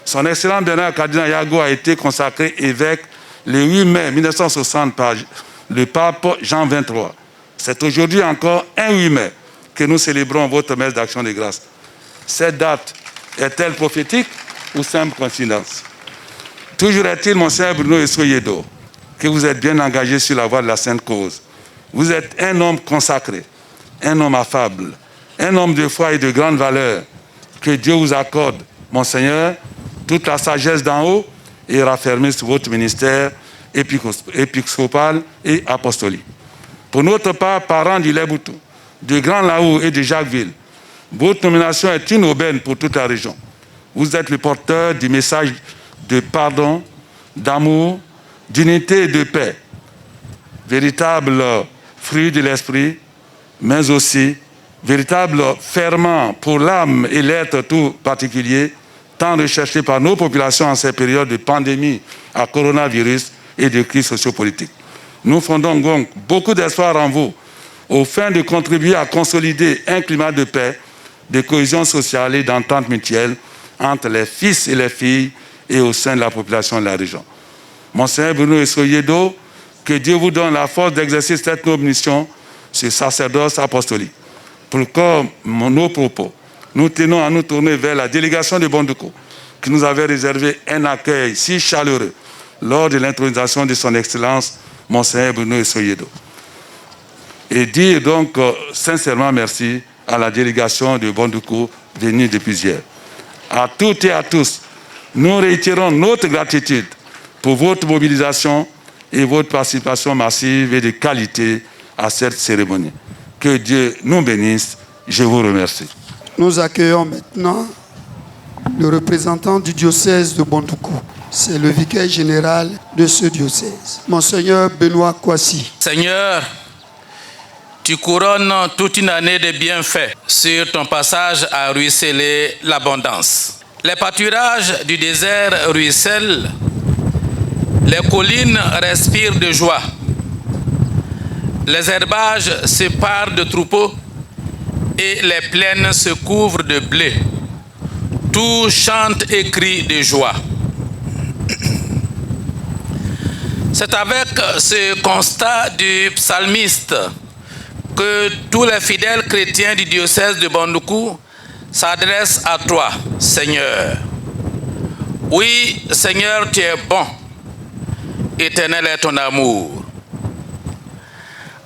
Speaker 11: son excellent Bernard Cardinal Yago a été consacré évêque le 8 mai 1960 par le pape Jean XXIII. C'est aujourd'hui encore un 8 mai que nous célébrons votre messe d'action de grâce. Cette date est-elle prophétique ou simple coïncidence? Toujours est-il, Monseigneur Bruno Esso Yedo, que vous êtes bien engagé sur la voie de la sainte cause. Vous êtes un homme consacré, un homme affable, un homme de foi et de grande valeur. Que Dieu vous accorde, Monseigneur, toute la sagesse d'en haut et raffermisse votre ministère épiscopal et apostolique. Pour notre part, parents du Léboutou, de Grand Laou et de Jacquesville, votre nomination est une aubaine pour toute la région. Vous êtes le porteur du message de pardon, d'amour, d'unité et de paix, véritable fruit de l'esprit, mais aussi véritable ferment pour l'âme et l'être tout particulier, tant recherché par nos populations en ces périodes de pandémie à coronavirus et de crise sociopolitique. Nous fondons donc beaucoup d'espoir en vous, au fin de contribuer à consolider un climat de paix, de cohésion sociale et d'entente mutuelle entre les fils et les filles et au sein de la population de la région. Monseigneur Bruno Esso Yedo, que Dieu vous donne la force d'exercer cette noble mission, ce sacerdoce apostolique. Pour comme nos propos, nous tenons à nous tourner vers la délégation de Bondoukou, qui nous avait réservé un accueil si chaleureux lors de l'intronisation de son Excellence, Monseigneur Bruno Esso Yedo. Et dire donc sincèrement merci à la délégation de Bondoukou venue depuis hier. À toutes et à tous, nous réitérons notre gratitude pour votre mobilisation et votre participation massive et de qualité à cette cérémonie. Que Dieu nous bénisse. Je vous remercie.
Speaker 3: Nous accueillons maintenant le représentant du diocèse de Bondoukou. C'est le vicaire général de ce diocèse, Monseigneur Benoît Kwasi.
Speaker 12: Seigneur, tu couronnes toute une année de bienfaits sur ton passage à ruisseler l'abondance. Les pâturages du désert ruissellent, les collines respirent de joie, les herbages se parent de troupeaux et les plaines se couvrent de blé. Tout chante et crie de joie. C'est avec ce constat du psalmiste que tous les fidèles chrétiens du diocèse de Bondoukou s'adressent à toi, Seigneur. Oui, Seigneur, tu es bon. Éternel est ton amour.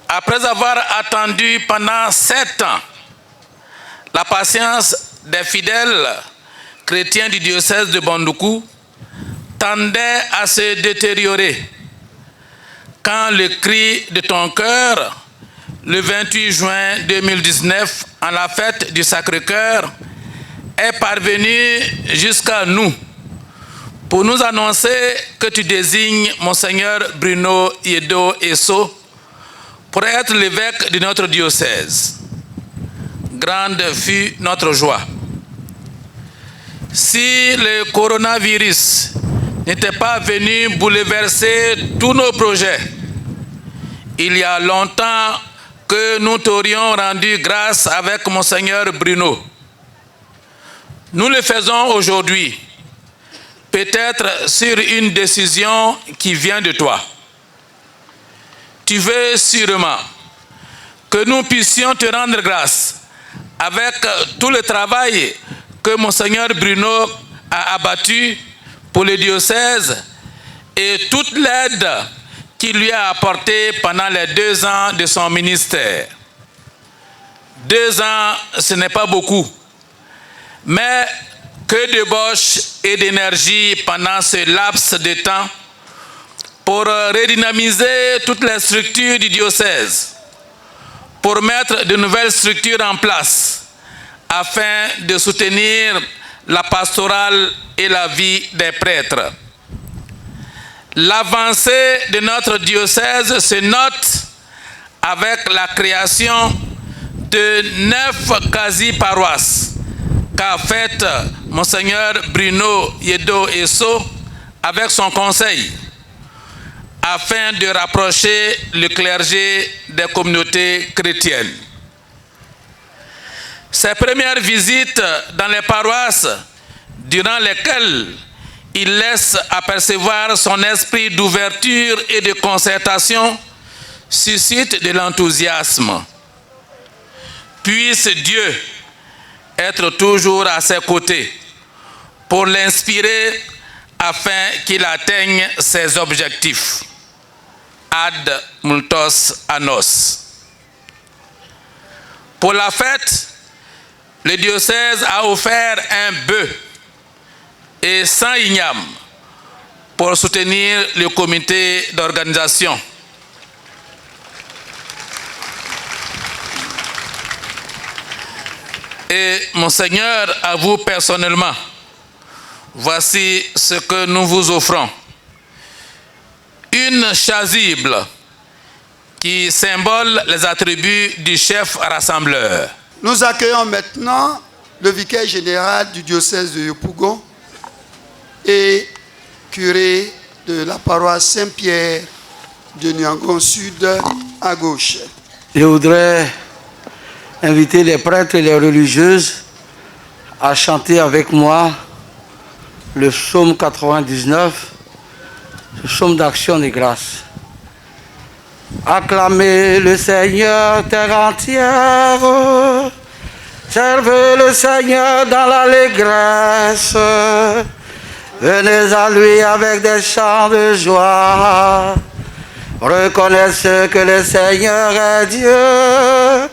Speaker 12: Après avoir attendu pendant 7 ans la patience des fidèles chrétiens du diocèse de Bondoukou tendait à se détériorer quand le cri de ton cœur, le 28 juin 2019, en la fête du Sacré-Cœur, est parvenu jusqu'à nous pour nous annoncer que tu désignes Monseigneur Bruno Yedo Esso pour être l'évêque de notre diocèse. Grande fut notre joie. si le coronavirus n'était pas venu bouleverser tous nos projets, il y a longtemps que nous t'aurions rendu grâce avec Monseigneur Bruno. Nous le faisons aujourd'hui, peut-être sur une décision qui vient de toi. Tu veux sûrement que nous puissions te rendre grâce avec tout le travail que Monseigneur Bruno a abattu pour le diocèse et toute l'aide qu'il lui a apportée pendant les 2 ans de son ministère. 2 ans, ce n'est pas beaucoup, mais que de débauche et d'énergie pendant ce laps de temps pour redynamiser toutes les structures du diocèse, pour mettre de nouvelles structures en place, afin de soutenir la pastorale et la vie des prêtres. L'avancée de notre diocèse se note avec la création de 9 quasi-paroisses qu'a faite Monseigneur Bruno Yedo Eso avec son conseil, afin de rapprocher le clergé des communautés chrétiennes. Ses premières visites dans les paroisses, durant lesquelles il laisse apercevoir son esprit d'ouverture et de concertation, suscitent de l'enthousiasme. Puisse Dieu être toujours à ses côtés pour l'inspirer afin qu'il atteigne ses objectifs. Ad multos annos. Pour la fête, le diocèse a offert un bœuf et 100 ignames pour soutenir le comité d'organisation. Et Monseigneur, à vous personnellement, voici ce que nous vous offrons. Une chasuble qui symbole les attributs du chef rassembleur.
Speaker 3: Nous accueillons maintenant le vicaire général du diocèse de Yopougon et curé de la paroisse Saint-Pierre de Niangon Sud à gauche.
Speaker 13: Je voudrais inviter les prêtres et les religieuses à chanter avec moi le psaume 99, le psaume d'action de grâce. Acclamez le Seigneur, terre entière, servez le Seigneur dans l'allégresse, venez à lui avec des chants de joie, reconnaissez que le Seigneur est Dieu,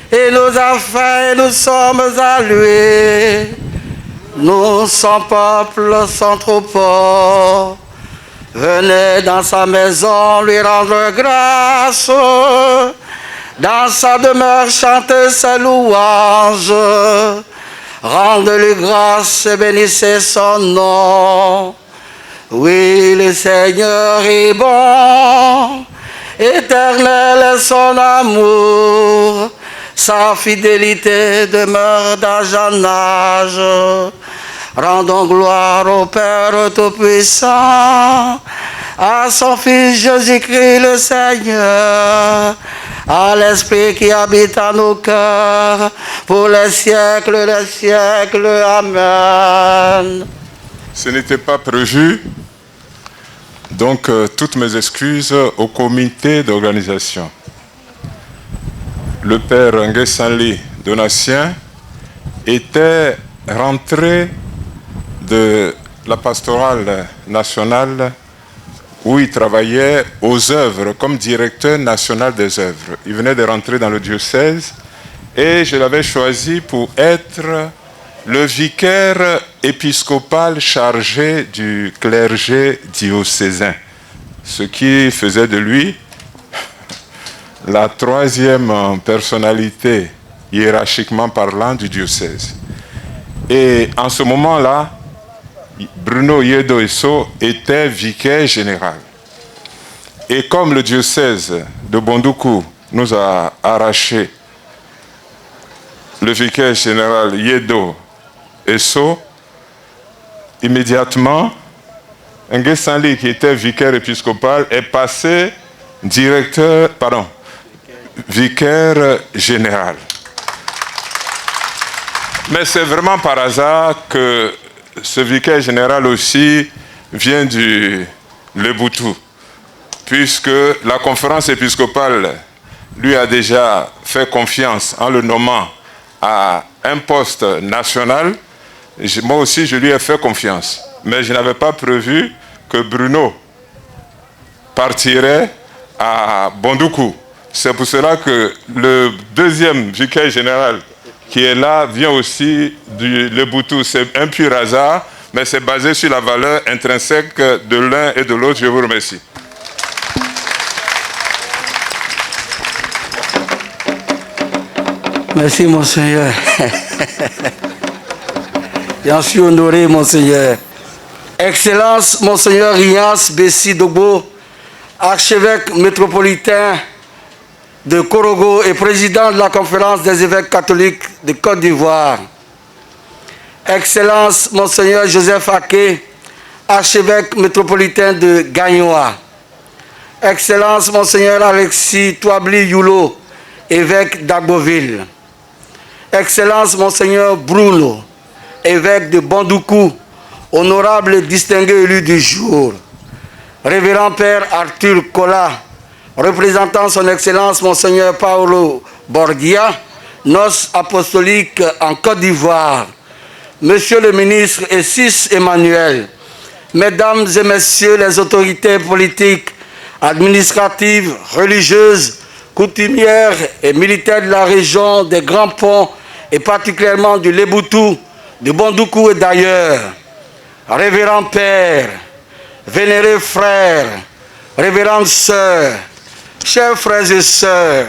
Speaker 13: et nous a fait, nous sommes à lui. Nous, son peuple, son troupeau, venez dans sa maison lui rendre grâce, dans sa demeure chanter ses louanges, rendez-lui grâce et bénissez son nom. Oui, le Seigneur est bon, éternel est son amour, sa fidélité demeure d'âge en âge. Rendons gloire au Père Tout-Puissant, à son Fils Jésus-Christ le Seigneur, à l'Esprit qui habite en nos cœurs, pour les siècles des siècles. Amen.
Speaker 10: Ce n'était pas prévu, donc toutes mes excuses au comité d'organisation. Le père Nguessanli Donatien était rentré de la pastorale nationale où il travaillait aux œuvres comme directeur national des œuvres. Il venait de rentrer dans le diocèse et je l'avais choisi pour être le vicaire épiscopal chargé du clergé diocésain, ce qui faisait de lui la troisième personnalité hiérarchiquement parlant du diocèse. Et en ce moment-là, Bruno Yedo Eso était vicaire général. Et comme le diocèse de Bondoukou nous a arraché le vicaire général Yedo Eso, immédiatement, Ngué Sanli, qui était vicaire épiscopal, est passé vicaire général. Mais c'est vraiment par hasard que ce vicaire général aussi vient du Leboutou, puisque la conférence épiscopale lui a déjà fait confiance en le nommant à un poste national. Moi aussi, je lui ai fait confiance. Mais je n'avais pas prévu que Bruno partirait à Bondoukou. C'est pour cela que le deuxième vicaire général qui est là vient aussi du Leboutou. C'est un pur hasard, mais c'est basé sur la valeur intrinsèque de l'un et de l'autre. Je vous remercie.
Speaker 13: Merci, Monseigneur. J'en suis honoré, Monseigneur. Excellence, Monseigneur Ignace Bessi Dogbo, archevêque métropolitain de Korogo et président de la conférence des évêques catholiques de Côte d'Ivoire. Excellence, Monseigneur Joseph Aké, archevêque métropolitain de Gagnoa. Excellence, Monseigneur Alexis Touabli Youlo, évêque d'Agboville. Excellence, Monseigneur Bruno, évêque de Bondoukou, honorable et distingué élu du jour. Révérend Père Arthur Kola, représentant son Excellence Monseigneur Paolo Borgia, noce apostolique en Côte d'Ivoire. Monsieur le ministre Essis Emmanuel, Mesdames et Messieurs les autorités politiques, administratives, religieuses, coutumières et militaires de la région des Grands Ponts et particulièrement du Leboutou, de Bondoukou et d'ailleurs, révérend Père, vénérés frères, révérendes sœurs, chers frères et sœurs,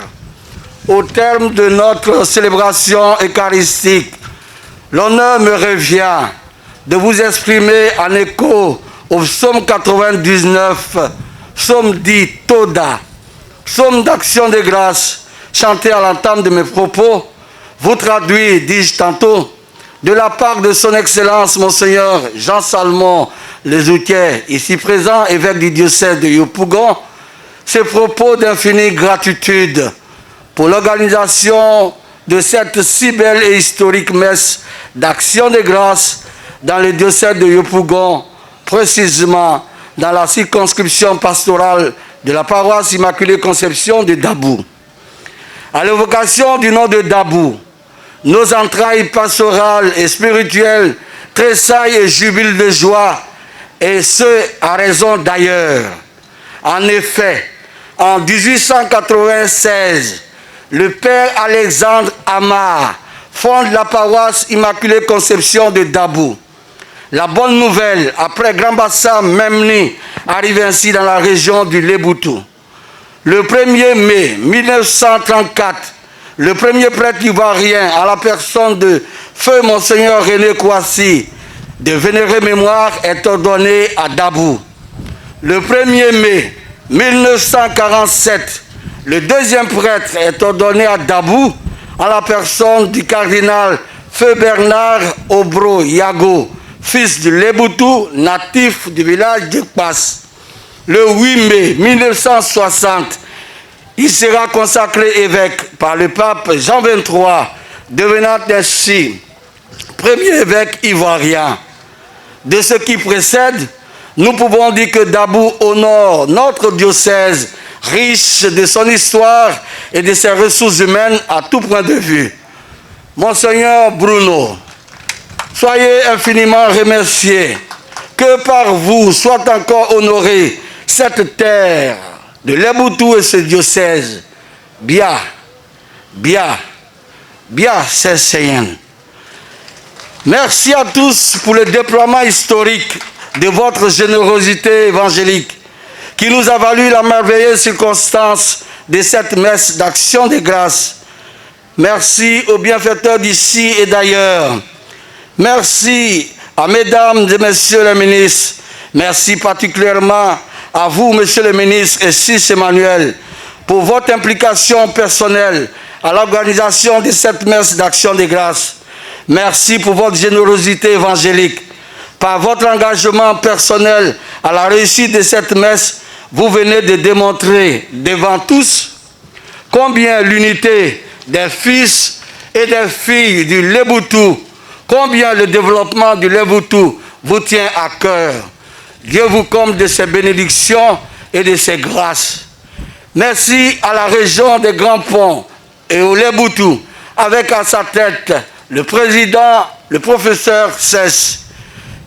Speaker 13: au terme de notre célébration eucharistique, l'honneur me revient de vous exprimer en écho au psaume 99, psaume dit Toda, psaume d'action de grâce, chanté à l'entame de mes propos, vous traduit, dis-je tantôt, de la part de son Excellence, Monseigneur Jean Salmon Lezoutier, ici présent, évêque du diocèse de Yopougon, ces propos d'infinie gratitude pour l'organisation de cette si belle et historique messe d'action de grâce dans le diocèse de Yopougon, précisément dans la circonscription pastorale de la paroisse Immaculée Conception de Dabou. À l'évocation du nom de Dabou, nos entrailles pastorales et spirituelles tressaillent et jubilent de joie, et ce, à raison d'ailleurs. En effet, en 1896, le père Alexandre Amar fonde la paroisse Immaculée Conception de Dabou. La bonne nouvelle, après Grand Bassam Memni, arrive ainsi dans la région du Leboutou. Le 1er mai 1934, le premier prêtre ivoirien à la personne de Feu Monseigneur René Kouassi, de vénérée mémoire, est ordonné à Dabou. Le 1er mai 1947, le deuxième prêtre est ordonné à Dabou en la personne du cardinal Feu Bernard Obro Yago, fils de Leboutou, natif du village de Kpass. Le 8 mai 1960, il sera consacré évêque par le pape Jean XXIII, devenant ainsi premier évêque ivoirien. De ce qui précède, nous pouvons dire que Dabou honore notre diocèse, riche de son histoire et de ses ressources humaines à tout point de vue. Monseigneur Bruno, soyez infiniment remerciés. Que par vous soit encore honorée cette terre de Leboutou et ce diocèse. Bien, c'est Seigneur. Merci à tous pour le déploiement historique de votre générosité évangélique qui nous a valu la merveilleuse circonstance de cette messe d'action de grâce. Merci aux bienfaiteurs d'ici et d'ailleurs. Merci à mesdames et messieurs les ministres. Merci particulièrement à vous, monsieur le ministre Essis Emmanuel, pour votre implication personnelle à l'organisation de cette messe d'action de grâce. Merci pour votre générosité évangélique. Par votre engagement personnel à la réussite de cette messe, vous venez de démontrer devant tous combien l'unité des fils et des filles du Leboutou, combien le développement du Leboutou vous tient à cœur. Dieu vous comble de ses bénédictions et de ses grâces. Merci à la région des Grands Ponts et au Leboutou, avec à sa tête le président, le professeur Cesse.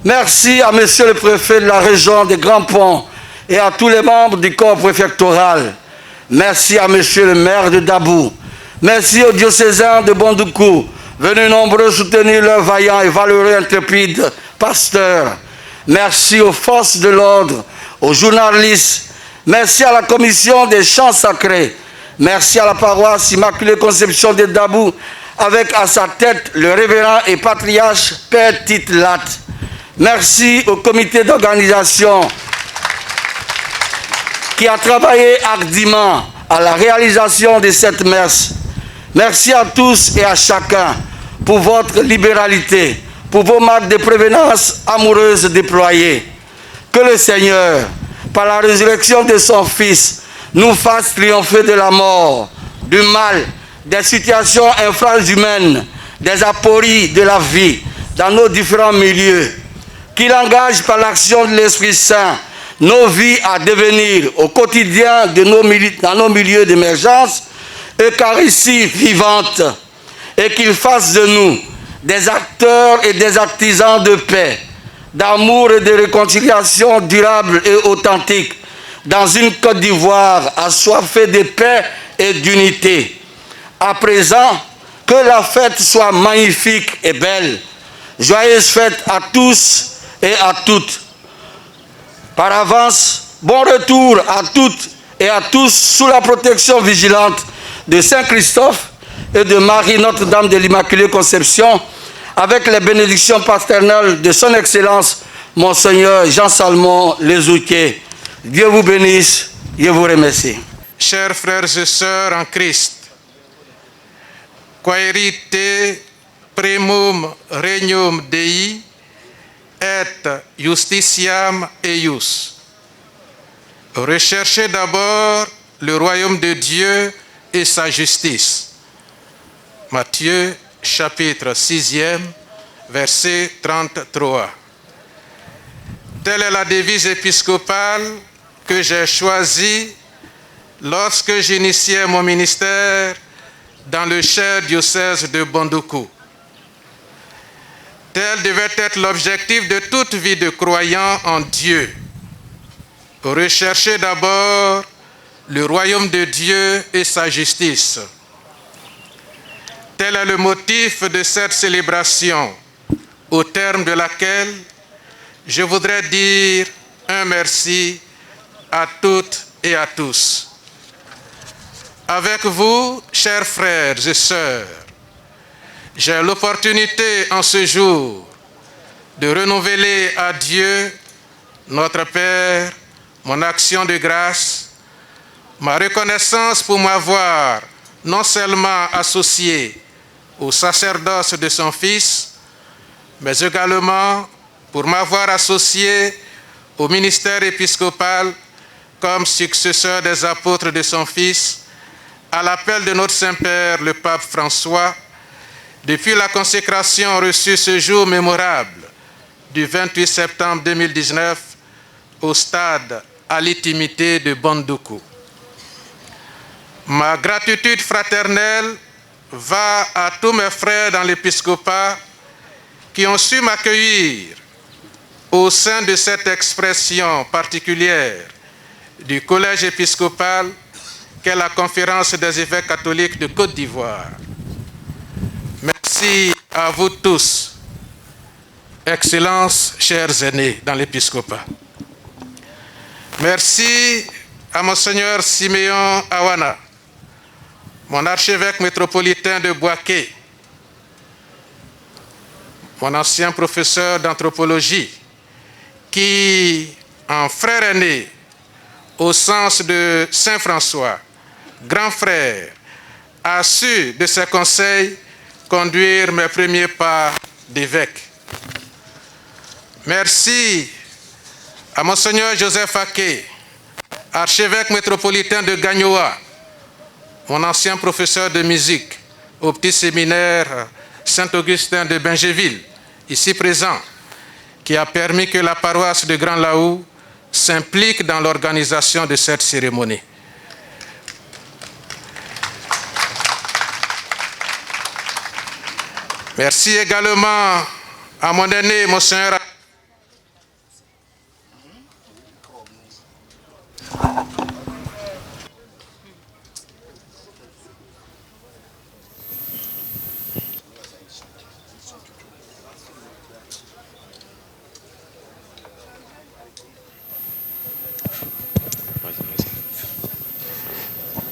Speaker 13: Merci à monsieur le préfet de la région des Grands Ponts et à tous les membres du corps préfectoral. Merci à monsieur le maire de Dabou. Merci aux diocésains de Bondoukou, venus nombreux soutenir leur vaillant et valeureux intrépide pasteur. Merci aux forces de l'ordre, aux journalistes. Merci à la commission des chants sacrés. Merci à la paroisse Immaculée Conception de Dabou, avec à sa tête le révérend et patriarche Père Tite Lat. Merci au comité d'organisation qui a travaillé hardiment à la réalisation de cette messe. Merci à tous et à chacun pour votre libéralité, pour vos marques de prévenance amoureuses déployées. Que le Seigneur, par la résurrection de son Fils, nous fasse triompher de la mort, du mal, des situations infrahumaines, des apories de la vie dans nos différents milieux. Qu'il engage par l'action de l'Esprit Saint nos vies à devenir au quotidien dans nos milieux d'émergence Eucharistie vivante, et qu'il fasse de nous des acteurs et des artisans de paix, d'amour et de réconciliation durable et authentique dans une Côte d'Ivoire assoiffée de paix et d'unité. À présent, que la fête soit magnifique et belle. Joyeuse fête à tous et à toutes. Par avance, bon retour à toutes et à tous sous la protection vigilante de Saint-Christophe et de Marie Notre-Dame de l'Immaculée Conception, avec les bénédictions paternelles de son Excellence, Monseigneur Jean-Salmon Lezoutier. Dieu vous bénisse, Dieu vous remercie.
Speaker 1: Chers frères et sœurs en Christ, quaerite primum regnum Dei et justitiam eius. Recherchez d'abord le royaume de Dieu et sa justice. Matthieu chapitre 6e, verset 33. Telle est la devise épiscopale que j'ai choisie lorsque j'initiais mon ministère dans le cher diocèse de Bondoukou. Tel devait être l'objectif de toute vie de croyant en Dieu. Rechercher d'abord le royaume de Dieu et sa justice. Tel est le motif de cette célébration, au terme de laquelle je voudrais dire un merci à toutes et à tous. Avec vous, chers frères et sœurs, j'ai l'opportunité en ce jour de renouveler à Dieu, notre Père, mon action de grâce, ma reconnaissance pour m'avoir non seulement associé au sacerdoce de son Fils, mais également pour m'avoir associé au ministère épiscopal comme successeur des apôtres de son Fils, à l'appel de notre Saint-Père, le pape François, depuis la consécration reçue ce jour mémorable du 28 septembre 2019 au stade à l'intimité de Bondoukou. Ma gratitude fraternelle va à tous mes frères dans l'épiscopat qui ont su m'accueillir au sein de cette expression particulière du collège épiscopal qu'est la Conférence des évêques catholiques de Côte d'Ivoire. Merci à vous tous, Excellences, chers aînés dans l'épiscopat. Merci à Monseigneur Siméon Awana, mon archevêque métropolitain de Bouaké, mon ancien professeur d'anthropologie, qui, en frère aîné, au sens de Saint François, grand frère, a su de ses conseils conduire mes premiers pas d'évêque. Merci à Monseigneur Joseph Aké, archevêque métropolitain de Gagnoa, mon ancien professeur de musique au petit séminaire Saint-Augustin de Bingéville, ici présent, qui a permis que la paroisse de Grand Laou s'implique dans l'organisation de cette cérémonie. Merci également à mon aîné, Monseigneur.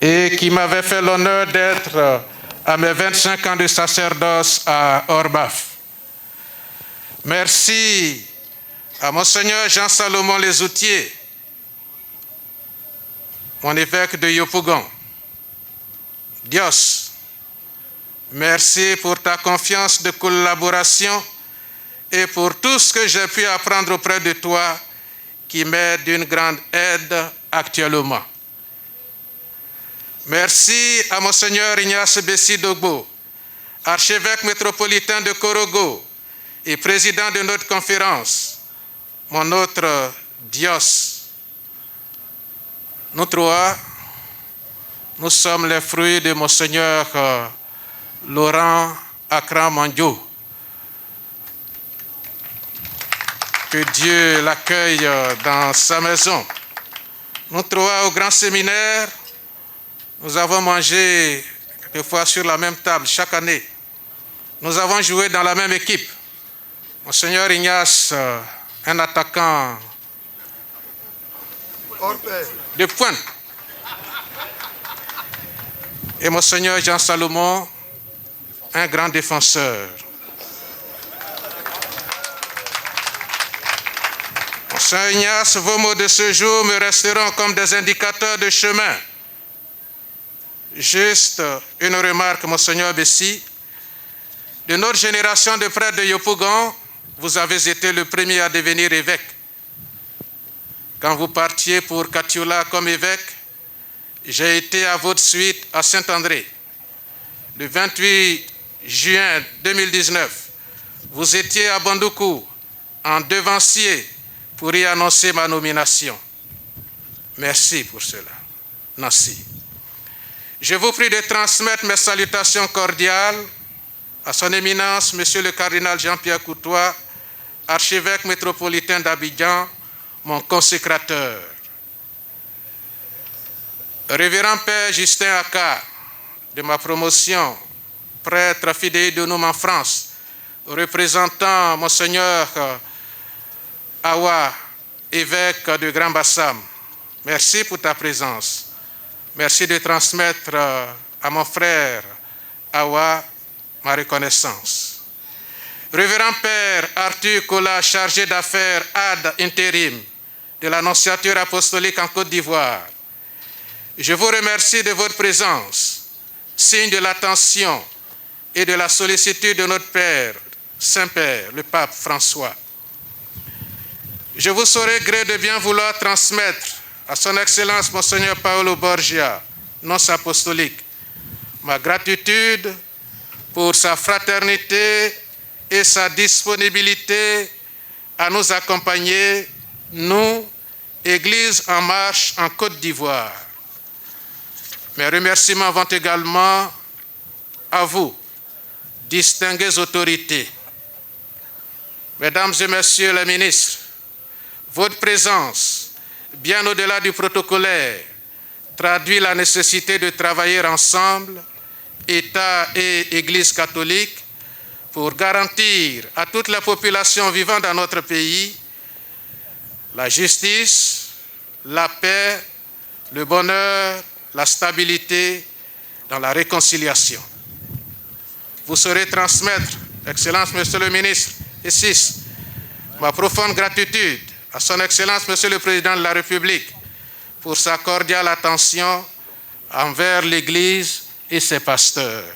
Speaker 1: Et qui m'avait fait l'honneur d'être à mes 25 ans de sacerdoce à Orbaf. Merci à Monseigneur Jean-Salomon Lesoutier, mon évêque de Yopougon. Dios, merci pour ta confiance de collaboration et pour tout ce que j'ai pu apprendre auprès de toi qui m'est d'une grande aide actuellement. Merci à Monseigneur Ignace Bessi Dogbo, archevêque métropolitain de Korogo et président de notre conférence, mon autre Dios. Nous trois, nous sommes les fruits de Monseigneur Laurent Akram Mandio. Que Dieu l'accueille dans sa maison. Nous trois au grand séminaire, nous avons mangé quelquefois sur la même table chaque année. Nous avons joué dans la même équipe. Monseigneur Ignace, un attaquant de pointe. Et Monseigneur Jean Salomon, un grand défenseur. Monseigneur Ignace, vos mots de ce jour me resteront comme des indicateurs de chemin. Juste une remarque, Monseigneur Bessi. De notre génération de prêtres de Yopougon, vous avez été le premier à devenir évêque. Quand vous partiez pour Katiola comme évêque, j'ai été à votre suite à Saint-André. Le 28 juin 2019, vous étiez à Bandoukou, en devancier, pour y annoncer ma nomination. Merci pour cela. Merci. Je vous prie de transmettre mes salutations cordiales à son éminence, Monsieur le cardinal Jean-Pierre Coutois, archevêque métropolitain d'Abidjan, mon consécrateur. Révérend Père Justin Aka, de ma promotion, prêtre fidèle de nous en France, représentant Monseigneur Awa, évêque de Grand Bassam. Merci pour ta présence. Merci de transmettre à mon frère Awa ma reconnaissance. Révérend Père Arthur Kola, chargé d'affaires ad intérim de l'Annonciature apostolique en Côte d'Ivoire, je vous remercie de votre présence, signe de l'attention et de la sollicitude de notre Père, Saint-Père, le Pape François. Je vous saurai gré de bien vouloir transmettre à son Excellence Monseigneur Paolo Borgia, nonce apostolique, ma gratitude pour sa fraternité et sa disponibilité à nous accompagner, nous, Église en marche en Côte d'Ivoire. Mes remerciements vont également à vous, distinguées autorités. Mesdames et Messieurs les ministres, votre présence, bien au-delà du protocolaire, traduit la nécessité de travailler ensemble, État et Église catholique, pour garantir à toute la population vivant dans notre pays la justice, la paix, le bonheur, la stabilité dans la réconciliation. Vous saurez transmettre, Excellence Monsieur le ministre, ici, ma profonde gratitude à son Excellence Monsieur le Président de la République pour sa cordiale attention envers l'Église et ses pasteurs.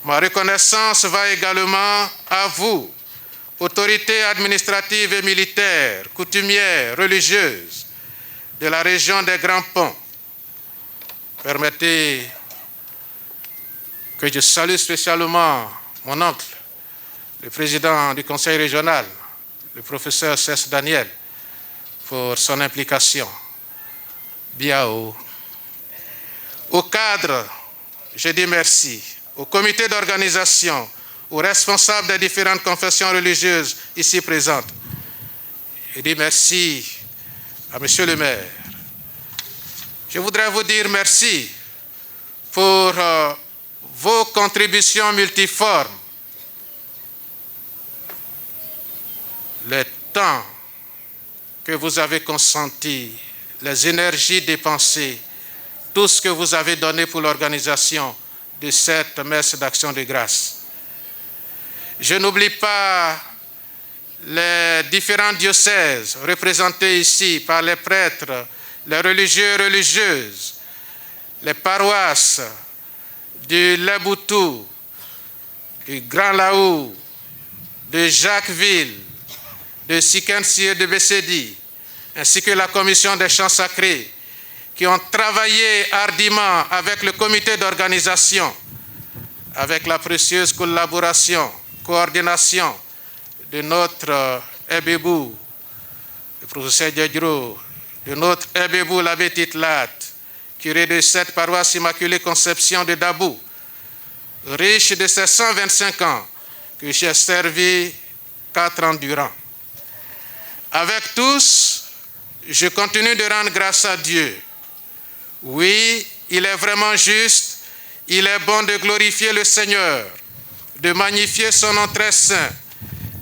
Speaker 1: Ma reconnaissance va également à vous autorités administratives et militaires, coutumières, religieuses de la région des Grands Ponts, permettez que je salue spécialement mon oncle, le président du conseil régional, le professeur Cès Daniel, pour son implication. Bien haut. Au cadre, je dis merci. Au comité d'organisation, aux responsables des différentes confessions religieuses ici présentes. Je dis merci à Monsieur le maire. Je voudrais vous dire merci pour vos contributions multiformes. Le temps que vous avez consenti, les énergies dépensées, tout ce que vous avez donné pour l'organisation de cette messe d'action de grâce. Je n'oublie pas les différents diocèses représentés ici par les prêtres, les religieux et religieuses, les paroisses du Leboutou, du Grand Laou, de Jacquesville, de Sikensi et de Bessedi, ainsi que la commission des chants sacrés, qui ont travaillé hardiment avec le comité d'organisation, avec la précieuse collaboration, coordination de notre Ebébou, le professeur Diodro, de notre Ebébou l'abbé Titlat, curé de cette paroisse Immaculée Conception de Dabou, riche de ses 125 ans que j'ai servi 4 ans durant. Avec tous, je continue de rendre grâce à Dieu. Oui, il est vraiment juste, il est bon de glorifier le Seigneur, de magnifier son nom très saint,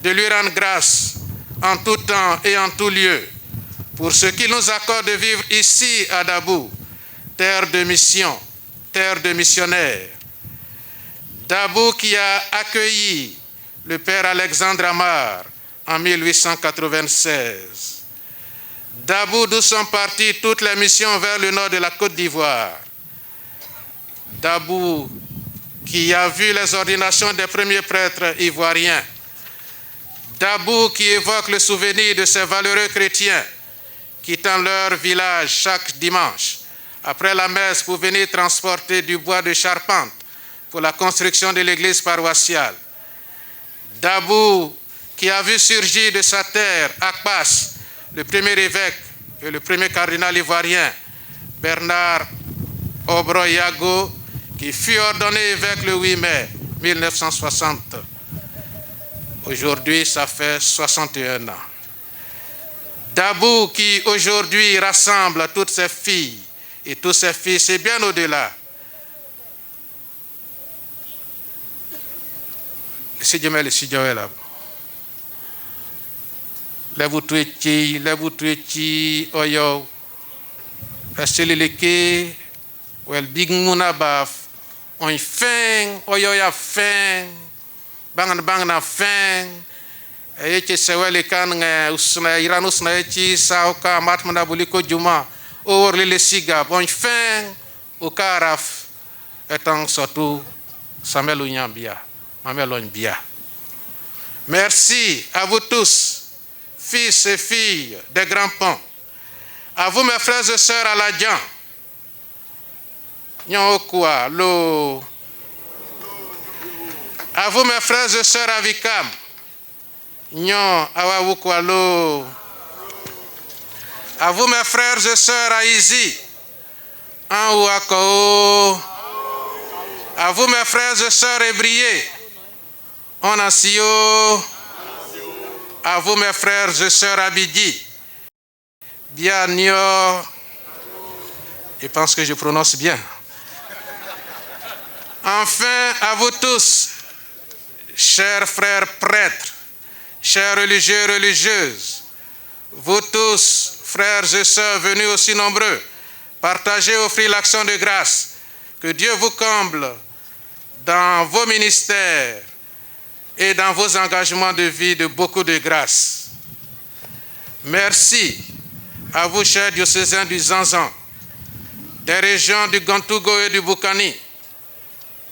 Speaker 1: de lui rendre grâce en tout temps et en tout lieu, pour ce qu'il nous accorde de vivre ici à Dabou, terre de mission, terre de missionnaires. Dabou qui a accueilli le père Alexandre Amar en 1896. Dabou d'où sont parties toutes les missions vers le nord de la Côte d'Ivoire. Dabou qui a vu les ordinations des premiers prêtres ivoiriens. Dabou qui évoque le souvenir de ces valeureux chrétiens quittant leur village chaque dimanche après la messe pour venir transporter du bois de charpente pour la construction de l'église paroissiale. Dabou qui a vu surgir de sa terre, Akpas, le premier évêque et le premier cardinal ivoirien, Bernard Obroyago, qui fut ordonné évêque le 8 mai 1960. Aujourd'hui, ça fait 61 ans. Dabou qui aujourd'hui rassemble toutes ses filles et tous ses fils, et bien au-delà. Le Seigneur est là. Lebutuechi oyo Selileke wel big munabaf on fin oyo ya fin bang na fin eche sewele kan usna iran usna echi sauka matmana buliko juma or le siga bon fin au karaf étant surtout Samuel Nyambia Mamelon Bia. Merci à vous tous, fils et filles des Grands Ponts, à vous mes frères et sœurs à la Dian, à vous mes frères et sœurs à Vikam, à vous mes frères et sœurs à Izi, à vous mes frères et sœurs ébriés, en Assio, à vous mes frères et sœurs à Bidi, Bianio, je pense que je prononce bien. Enfin, à vous tous, chers frères prêtres, chers religieux et religieuses, vous tous, frères et sœurs venus aussi nombreux, partagez, offrez l'action de grâce. Que Dieu vous comble dans vos ministères et dans vos engagements de vie de beaucoup de grâce. Merci à vous, chers diocésains du Zanzan, des régions du Gantougo et du Boukani.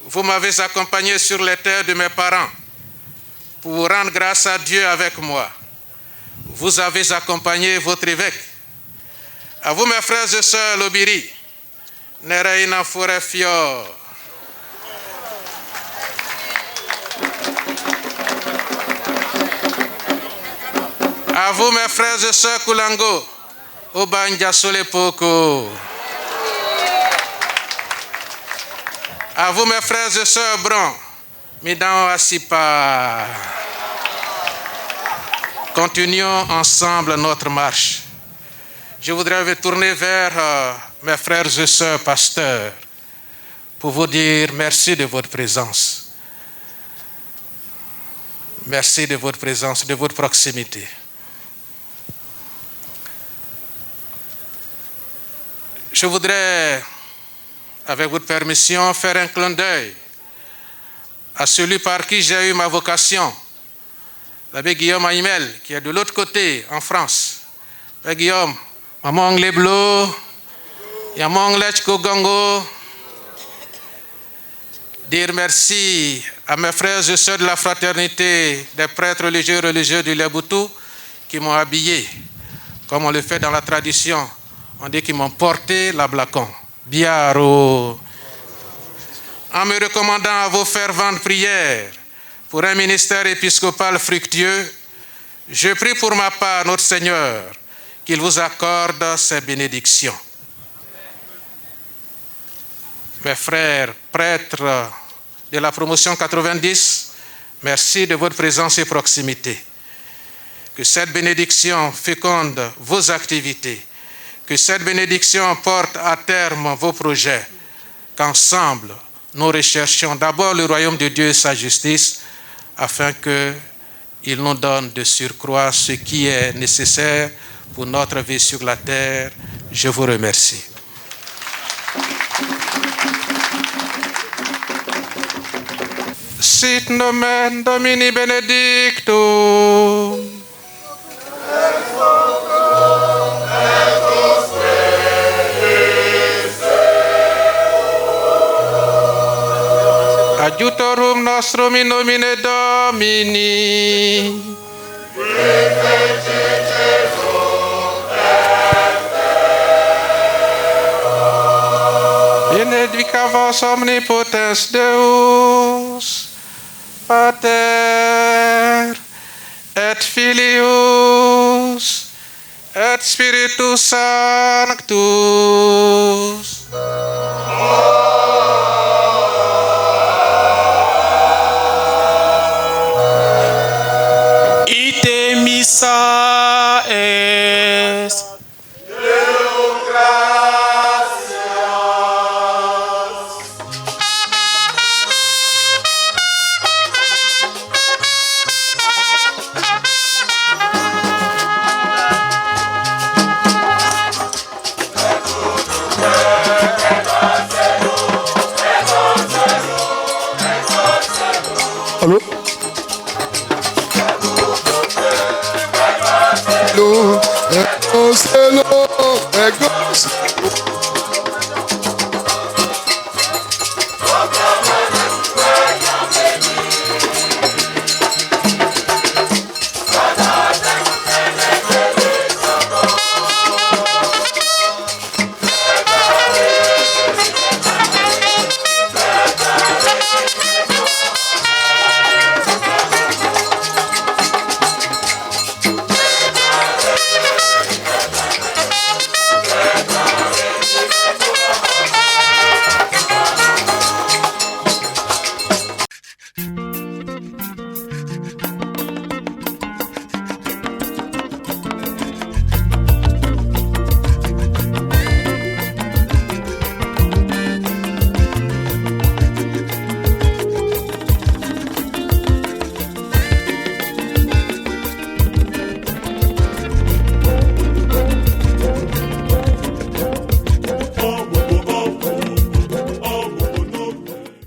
Speaker 1: Vous m'avez accompagné sur les terres de mes parents pour rendre grâce à Dieu avec moi. Vous avez accompagné votre évêque. À vous, mes frères et sœurs, Lobiri, Nereina Fourefio. À vous, mes frères et sœurs, Koulango, Obanja Solepoko. À vous, mes frères et sœurs, Bron, Midan Asipa. Continuons ensemble notre marche. Je voudrais me tourner vers mes frères et sœurs pasteurs pour vous dire merci de votre présence. Merci de votre présence, de votre proximité. Je voudrais, avec votre permission, faire un clin d'œil à celui par qui j'ai eu ma vocation, l'abbé Guillaume Aimel, qui est de l'autre côté, en France. L'abbé Guillaume, Maman Leblo, Yamong Lechko Gango, dire merci à mes frères et sœurs de la fraternité des prêtres religieux et religieux du Leboutou qui m'ont habillé, comme on le fait dans la tradition. On dit qu'ils m'ont porté la blacon. Biaro. En me recommandant à vos ferventes prières pour un ministère épiscopal fructueux, je prie pour ma part notre Seigneur qu'il vous accorde ses bénédictions. Mes frères prêtres de la promotion 90, merci de votre présence et proximité. Que cette bénédiction féconde vos activités. Que cette bénédiction porte à terme vos projets, qu'ensemble, nous recherchions d'abord le royaume de Dieu et sa justice, afin qu'il nous donne de surcroît ce qui est nécessaire pour notre vie sur la terre. Je vous remercie. Sit nomen Domini benedictum. Adjutorum nostrum in nomine Domini. Benedicavos omnipotens Deus, Pater, et Filius, et Spiritus Sanctus.
Speaker 14: Ite missa est.
Speaker 3: Allô? Hello,